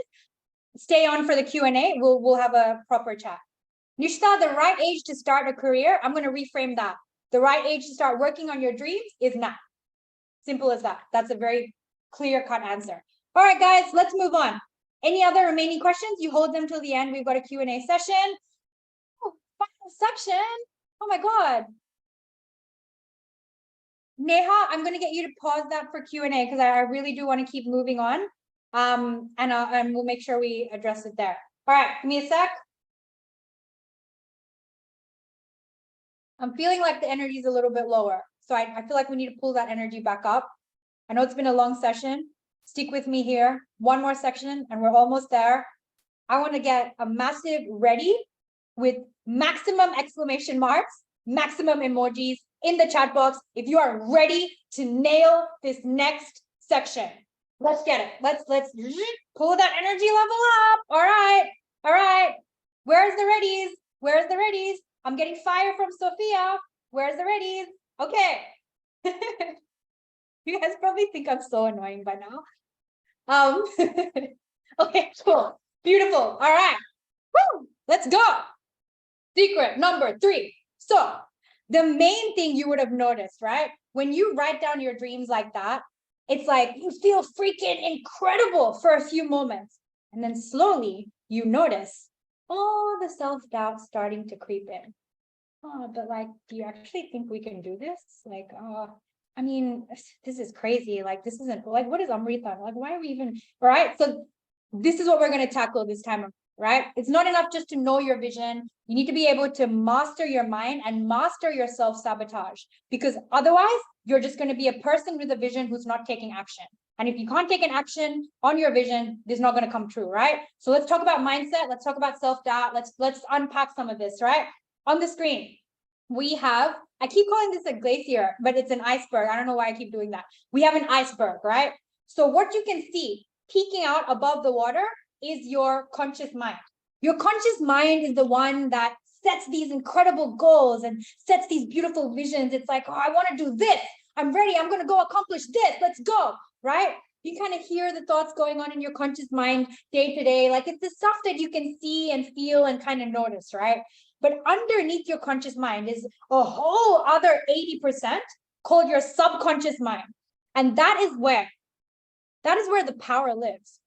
stay on for the Q&A. We'll have a proper chat. Nishta, the right age to start a career, I'm going to reframe that. The right age to start working on your dreams is now. Simple as that. That's a very clear-cut answer. All right, guys, let's move on. Any other remaining questions? You hold them till the end. We've got a Q&A session. Oh, final section. Oh my God. Neha, I'm going to get you to pause that for Q&A, because I really do want to keep moving on. And we'll make sure we address it there. All right, give me a sec. I'm feeling like the energy is a little bit lower. So I feel like we need to pull that energy back up. I know it's been a long session. Stick with me here. One more section and we're almost there. I want to get a massive ready with maximum exclamation marks, maximum emojis in the chat box if you are ready to nail this next section. Let's get it. Let's pull that energy level up. All right. Where's the readies? Where's the readies? I'm getting fire from Sophia. Where's the readies? Okay. You guys probably think I'm so annoying by now. Okay, cool. Beautiful. All right. Woo! Let's go. Secret number 3. So the main thing you would have noticed, right? When you write down your dreams like that, it's like you feel freaking incredible for a few moments. And then slowly you notice all the self-doubt starting to creep in. Oh, but like, do you actually think we can do this? Like, I mean, this is crazy. Like, this isn't like, what is Amrita? Like, why are we even, all right? So this is what we're going to tackle this time, right? It's not enough just to know your vision. You need to be able to master your mind and master your self-sabotage, because otherwise you're just going to be a person with a vision who's not taking action. And if you can't take an action on your vision, this is not going to come true, right? So let's talk about mindset. Let's talk about self-doubt. Let's unpack some of this, right? On the screen, we have, I keep calling this a glacier, but it's an iceberg. I don't know why I keep doing that. We have an iceberg, right? So what you can see peeking out above the water is your conscious mind. Your conscious mind is the one that sets these incredible goals and sets these beautiful visions. It's like, oh, I want to do this. I'm ready. I'm going to go accomplish this. Let's go, right? You kind of hear the thoughts going on in your conscious mind day to day. Like it's the stuff that you can see and feel and kind of notice, right? But underneath your conscious mind is a whole other 80% called your subconscious mind. And that is where the power lives.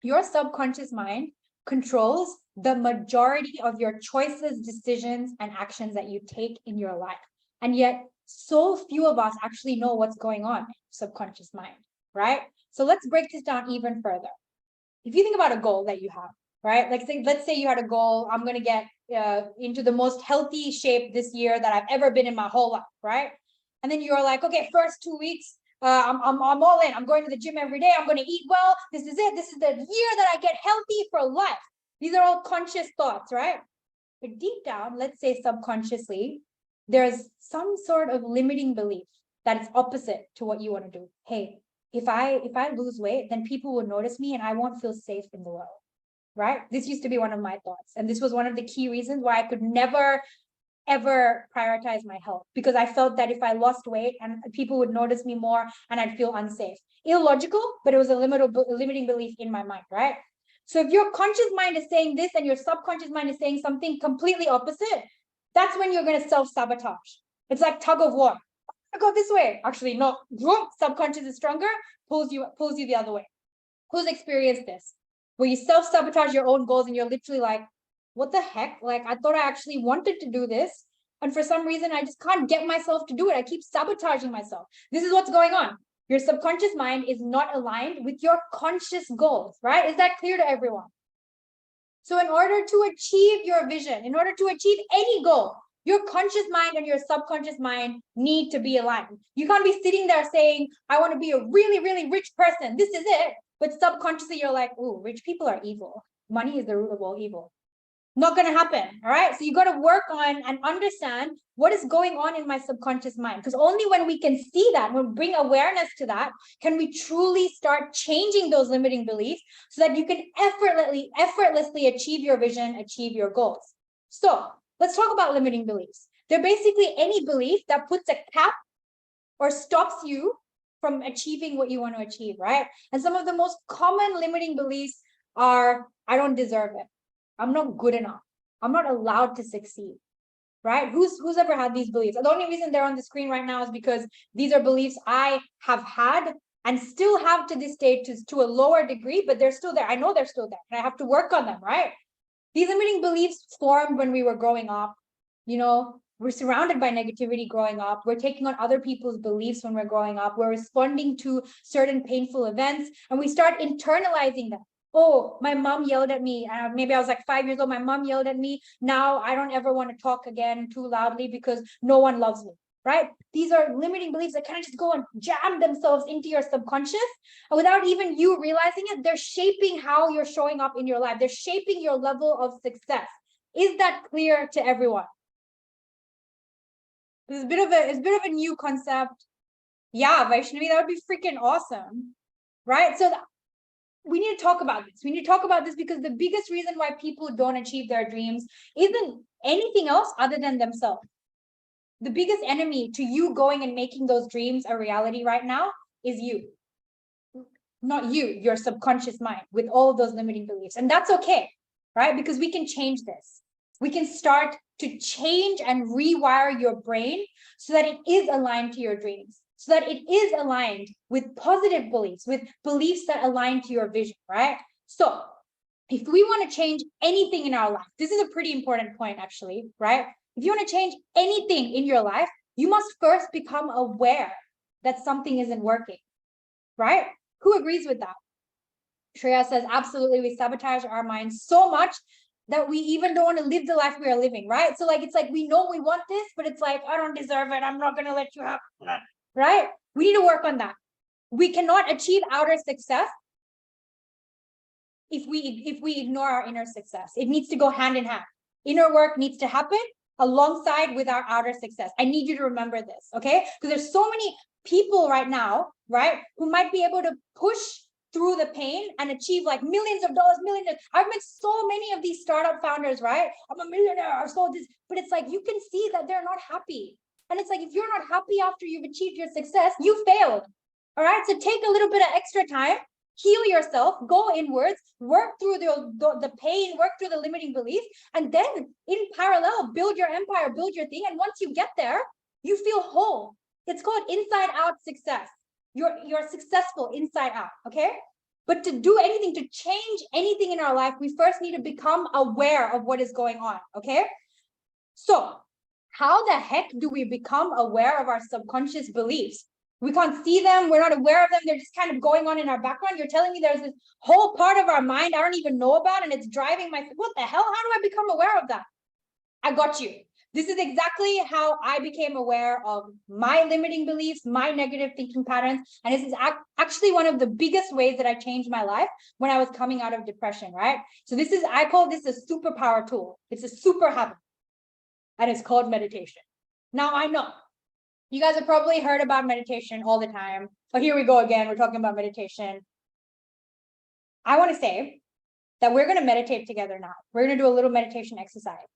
Your subconscious mind controls the majority of your choices, decisions, and actions that you take in your life. And yet, so few of us actually know what's going on in subconscious mind, right? So let's break this down even further. If you think about a goal that you have, right? Like, let's say you had a goal, I'm going to get into the most healthy shape this year that I've ever been in my whole life, right? And then you're like, okay, first 2 weeks, I'm all in. I'm going to the gym every day. I'm going to eat well. This is it. This is the year that I get healthy for life. These are all conscious thoughts, right? But deep down, let's say subconsciously, there's some sort of limiting belief that it's opposite to what you want to do. Hey, if I lose weight, then people will notice me and I won't feel safe in the world, right? This used to be one of my thoughts. And this was one of the key reasons why I could never ever prioritize my health, because I felt that if I lost weight and people would notice me more and I'd feel unsafe. Illogical, but it was a limiting belief in my mind, right? So if your conscious mind is saying this and your subconscious mind is saying something completely opposite, that's when you're going to self-sabotage. It's like tug of war. I go this way. Actually, no, subconscious is stronger, pulls you the other way. Who's experienced this? Where you self-sabotage your own goals and you're literally like, what the heck? Like, I thought I actually wanted to do this. And for some reason, I just can't get myself to do it. I keep sabotaging myself. This is what's going on. Your subconscious mind is not aligned with your conscious goals, right? Is that clear to everyone? So in order to achieve your vision, in order to achieve any goal, your conscious mind and your subconscious mind need to be aligned. You can't be sitting there saying, I want to be a really, really rich person. This is it. But subconsciously, you're like, oh, rich people are evil. Money is the root of all evil. Not going to happen. All right. So you got to work on and understand what is going on in my subconscious mind. Because only when we can see that, when we bring awareness to that, can we truly start changing those limiting beliefs so that you can effortlessly achieve your vision, achieve your goals. So let's talk about limiting beliefs. They're basically any belief that puts a cap or stops you from achieving what you want to achieve, right? And some of the most common limiting beliefs are, I don't deserve it. I'm not good enough. I'm not allowed to succeed, right? Who's ever had these beliefs? The only reason they're on the screen right now is because these are beliefs I have had and still have to this day to a lower degree, but they're still there. I know they're still there and I have to work on them, right? These limiting beliefs formed when we were growing up. You know, we're surrounded by negativity growing up. We're taking on other people's beliefs when we're growing up. We're responding to certain painful events and we start internalizing them. Oh, my mom yelled at me. Maybe I was like 5 years old. My mom yelled at me. Now I don't ever want to talk again too loudly because no one loves me, right? These are limiting beliefs that kind of just go and jam themselves into your subconscious. And without even you realizing it, they're shaping how you're showing up in your life. They're shaping your level of success. Is that clear to everyone? This is a bit of a new concept. Yeah, Vaishnavi, that would be freaking awesome, right? So we need to talk about this. We need to talk about this because the biggest reason why people don't achieve their dreams isn't anything else other than themselves. The biggest enemy to you going and making those dreams a reality right now is you. Not you, your subconscious mind with all of those limiting beliefs. And that's okay, right? Because we can change this. We can start to change and rewire your brain so that it is aligned to your dreams, so that it is aligned with positive beliefs, with beliefs that align to your vision, right? So if we want to change anything in our life, this is a pretty important point actually, right? If you want to change anything in your life, you must first become aware that something isn't working, right? Who agrees with that? Shreya says, absolutely, we sabotage our minds so much that we even don't want to live the life we are living, right? So like, it's like, we know we want this, but it's like, I don't deserve it. I'm not going to let you have that, right? We need to work on that. We cannot achieve outer success if we ignore our inner success. It needs to go hand in hand. Inner work needs to happen alongside with our outer success. I need you to remember this, okay? Because there's so many people right now, right, who might be able to push through the pain and achieve like millions of dollars, I've met so many of these startup founders, right? I'm a millionaire, I've sold this, but it's like, you can see that they're not happy. And it's like, if you're not happy after you've achieved your success, you failed. All right. So take a little bit of extra time, heal yourself, go inwards, work through the pain, work through the limiting beliefs, and then in parallel, build your empire, build your thing. And once you get there, you feel whole. It's called inside out success. You're successful inside out. Okay. But to do anything, to change anything in our life, we first need to become aware of what is going on. Okay. So, how the heck do we become aware of our subconscious beliefs? We can't see them. We're not aware of them. They're just kind of going on in our background. You're telling me there's this whole part of our mind I don't even know about, and it's driving my, what the hell? How do I become aware of that? I got you. This is exactly how I became aware of my limiting beliefs, my negative thinking patterns. And this is actually one of the biggest ways that I changed my life when I was coming out of depression, right? So this is, I call this a superpower tool. It's a super habit, and it's called meditation. Now, I know you guys have probably heard about meditation all the time. But here we go again. We're talking about meditation. I want to say that we're going to meditate together now. We're going to do a little meditation exercise.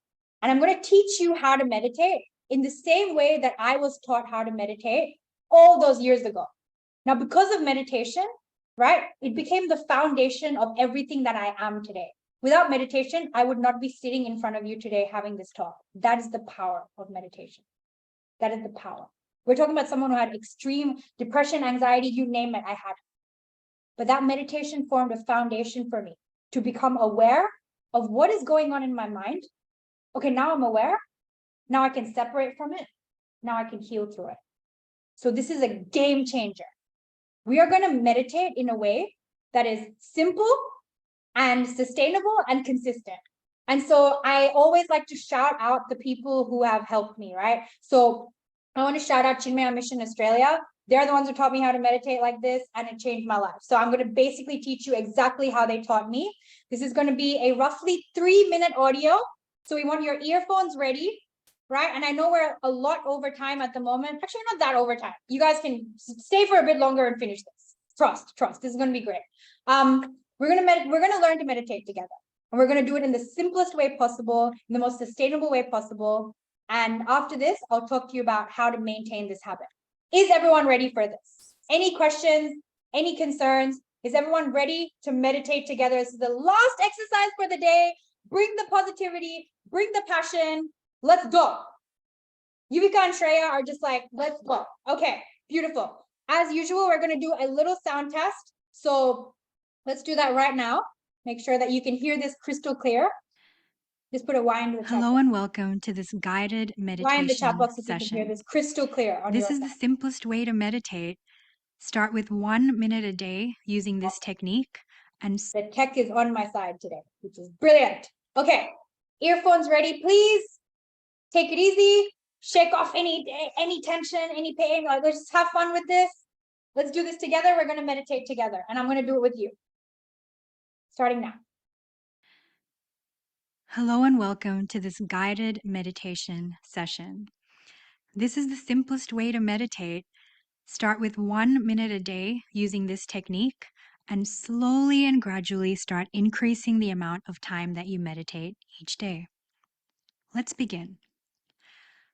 And I'm going to teach you how to meditate in the same way that I was taught how to meditate all those years ago. Now, because of meditation, right, it became the foundation of everything that I am today. Without meditation, I would not be sitting in front of you today having this talk. That is the power of meditation. That is the power. We're talking about someone who had extreme depression, anxiety, you name it, I had. But that meditation formed a foundation for me to become aware of what is going on in my mind. Okay, now I'm aware. Now I can separate from it. Now I can heal through it. So this is a game changer. We are going to meditate in a way that is simple and sustainable and consistent. And so I always like to shout out the people who have helped me, right? So I want to shout out Chinmaya Mission Australia. They're the ones who taught me how to meditate like this, and it changed my life. So I'm going to basically teach you exactly how they taught me. This is going to be a roughly 3-minute audio. So we want your earphones ready, right? And I know we're a lot over time at the moment. Actually, not that over time. You guys can stay for a bit longer and finish this. Trust. This is going to be great. We're going to learn to meditate together. And we're going to do it in the simplest way possible, in the most sustainable way possible. And after this, I'll talk to you about how to maintain this habit. Is everyone ready for this? Any questions? Any concerns? Is everyone ready to meditate together? This is the last exercise for the day. Bring the positivity, bring the passion. Let's go. Yuvika and Shreya are just like, let's go. Okay, beautiful. As usual, we're going to do a little sound test. So let's do that right now. Make sure that you can hear this crystal clear. Just put a Y into the chat. Hello and welcome to this guided Y in the meditation chat box if you can hear session. this crystal clear on This your is the simplest way to meditate. Start with 1 minute a day using this technique. And the tech is on my side today, which is brilliant. Okay, earphones ready, please. Take it easy. Shake off any tension, any pain. Like, let's just have fun with this. Let's do this together. We're going to meditate together, and I'm going to do it with you. Starting now. hello and welcome to this guided meditation session. This is the simplest way to meditate. Start with 1 minute a day using this technique, and slowly and gradually start increasing the amount of time that you meditate each day. Let's begin.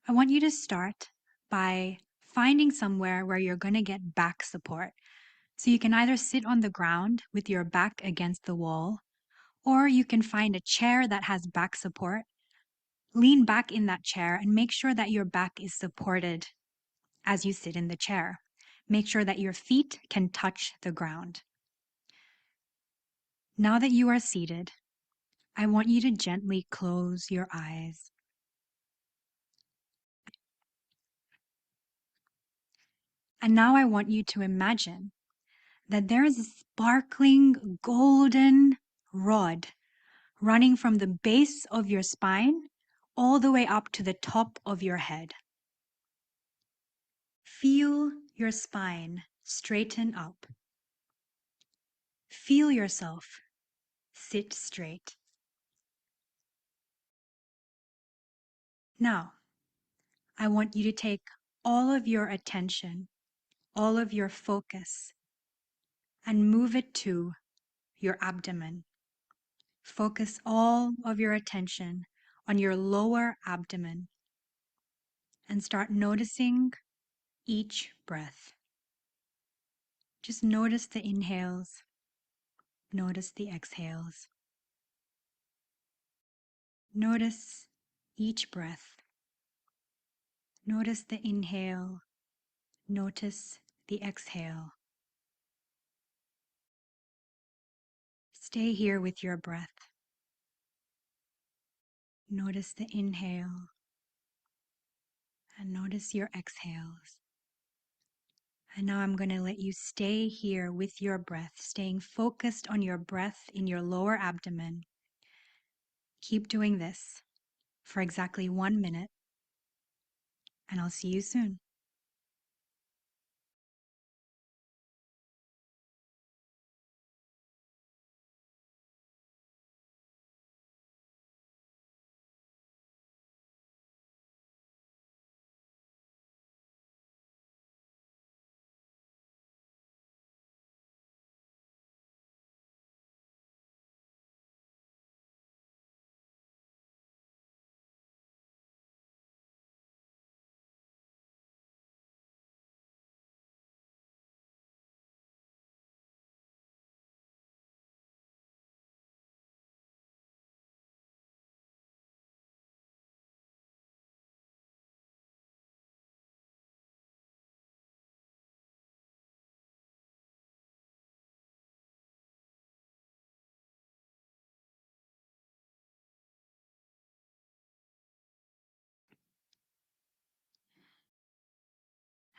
I want you to start by finding somewhere where you're going to get back support. So you can either sit on the ground with your back against the wall, or you can find a chair that has back support. Lean back in that chair and make sure that your back is supported as you sit in the chair. Make sure that your feet can touch the ground. Now that you are seated, I want you to gently close your eyes. And now I want you to imagine that there is a sparkling golden rod running from the base of your spine all the way up to the top of your head. Feel your spine straighten up. Feel yourself sit straight. Now, I want you to take all of your attention, all of your focus, and move it to your abdomen. Focus all of your attention on your lower abdomen and start noticing each breath. Just notice the inhales, notice the exhales. Notice each breath. Notice the inhale, notice the exhale. Stay here with your breath. Notice the inhale and notice your exhales. And now I'm going to let you stay here with your breath, staying focused on your breath in your lower abdomen. Keep doing this for exactly 1 minute, and I'll see you soon.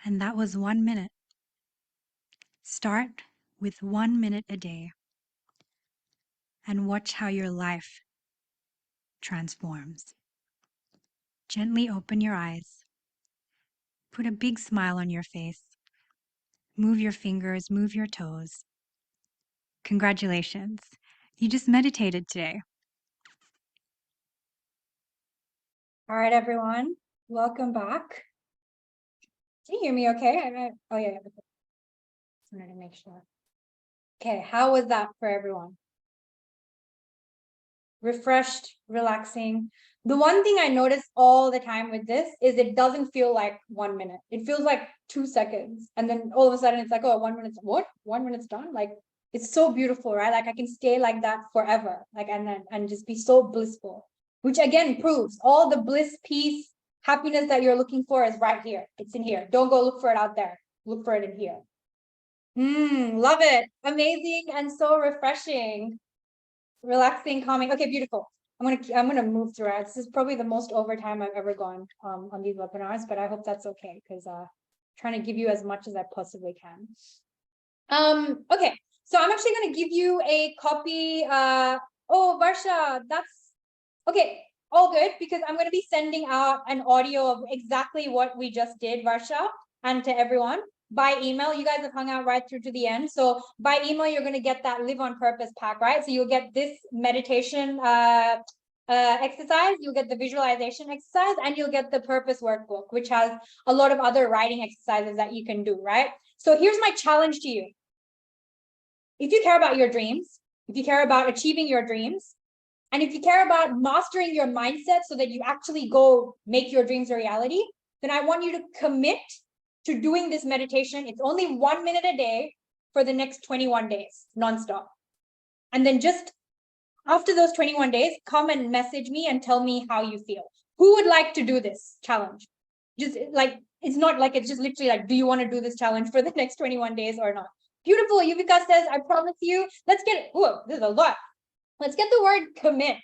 And that was 1 minute. Start with 1 minute a day and watch how your life transforms. Gently open your eyes. Put a big smile on your face. Move your fingers, move your toes. Congratulations. You just meditated today. All right, everyone. Welcome back. Can you hear me okay? Oh, yeah. Just wanted to make sure. Okay, how was that for everyone? Refreshed, relaxing. The one thing I notice all the time with this is it doesn't feel like 1 minute. It feels like 2 seconds. And then all of a sudden it's like, oh, 1 minute's what? 1 minute's done? Like, it's so beautiful, right? Like I can stay like that forever. Like, and just be so blissful, which again proves all the bliss, peace, happiness that you're looking for is right here. It's in here. Don't go look for it out there. Look for it in here. Love it. Amazing and so refreshing. Relaxing, calming. Okay, beautiful. I'm gonna move through it. This is probably the most overtime I've ever gone on these webinars, but I hope that's okay because trying to give you as much as I possibly can. Okay, so I'm actually gonna give you a copy. Oh, Varsha, that's okay. All good because I'm gonna be sending out an audio of exactly what we just did, Varsha, and to everyone by email. You guys have hung out right through to the end. So by email, you're going to get that Live on Purpose pack, right? So you'll get this meditation exercise, you'll get the visualization exercise, and you'll get the purpose workbook, which has a lot of other writing exercises that you can do, right? So here's my challenge to you. If you care about your dreams, if you care about achieving your dreams, and if you care about mastering your mindset so that you actually go make your dreams a reality, then I want you to commit to doing this meditation. It's only 1 minute a day for the next 21 days, nonstop. And then just after those 21 days, come and message me and tell me how you feel. Who would like to do this challenge? Just like, it's not like, it's just literally like, do you want to do this challenge for the next 21 days or not? Beautiful. Yuvika says, I promise you, let's get, oh, there's a lot. Let's get the word commit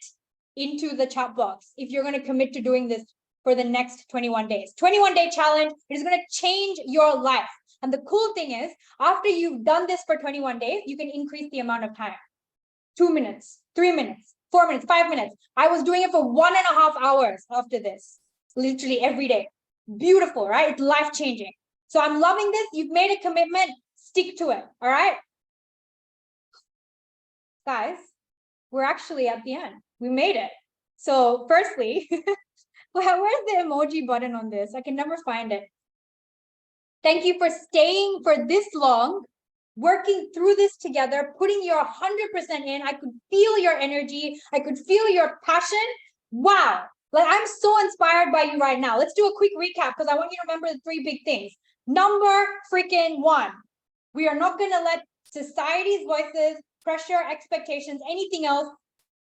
into the chat box if you're going to commit to doing this for the next 21 days. 21-day challenge. It is going to change your life. And the cool thing is, after you've done this for 21 days, you can increase the amount of time. 2 minutes, 3 minutes, 4 minutes, 5 minutes. I was doing it for 1.5 hours after this, literally every day. Beautiful, right? It's life-changing. So I'm loving this. You've made a commitment. Stick to it. All right? Guys, we're actually at the end. We made it. So firstly, where's the emoji button on this? I can never find it. Thank you for staying for this long, working through this together, putting your 100% in. I could feel your energy. I could feel your passion. Wow. Like I'm so inspired by you right now. Let's do a quick recap because I want you to remember the 3 big things. Number freaking 1, we are not going to let society's voices, pressure, expectations, anything else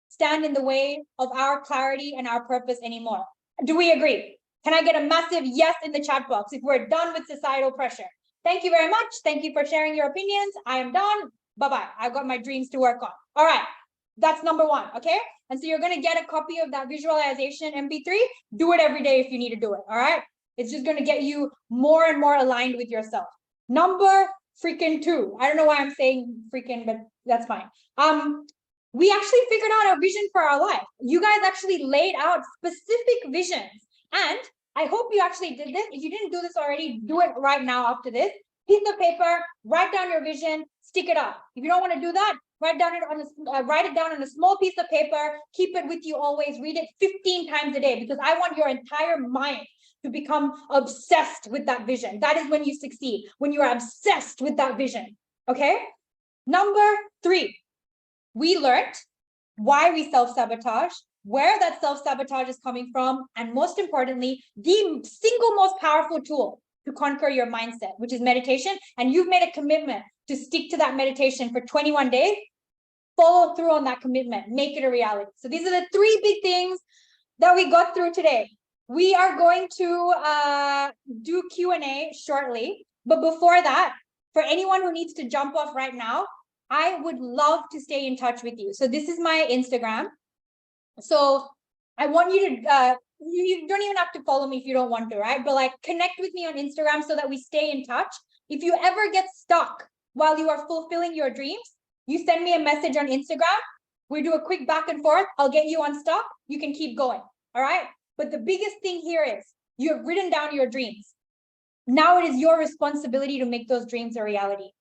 stand in the way of our clarity and our purpose anymore. Do we agree? Can I get a massive yes in the chat box if we're done with societal pressure? Thank you very much. Thank you for sharing your opinions. I am done. Bye-bye. I've got my dreams to work on. All right, that's number one, okay? And so you're gonna get a copy of that visualization MP3. Do it every day if you need to do it, all right? It's just gonna get you more and more aligned with yourself. Number freaking 2. I don't know why I'm saying freaking, but that's fine. We actually figured out a vision for our life. You guys actually laid out specific visions. And I hope you actually did this. If you didn't do this already, do it right now after this. Piece of paper, write down your vision, stick it up. If you don't want to do that, write it down on a small piece of paper, keep it with you always, read it 15 times a day, because I want your entire mind to become obsessed with that vision. That is when you succeed, when you are obsessed with that vision, okay? Number 3, we learned why we self-sabotage, where that self-sabotage is coming from, and most importantly, the single most powerful tool to conquer your mindset, which is meditation. And you've made a commitment to stick to that meditation for 21 days. Follow through on that commitment, make it a reality. So these are the 3 big things that we got through today. We are going to do Q&A shortly, but before that, for anyone who needs to jump off right now, I would love to stay in touch with you. So this is my Instagram. So I want you to, you don't even have to follow me if you don't want to, right? But like connect with me on Instagram so that we stay in touch. If you ever get stuck while you are fulfilling your dreams, you send me a message on Instagram. We do a quick back and forth. I'll get you unstuck. You can keep going. All right. But the biggest thing here is you have written down your dreams. Now it is your responsibility to make those dreams a reality.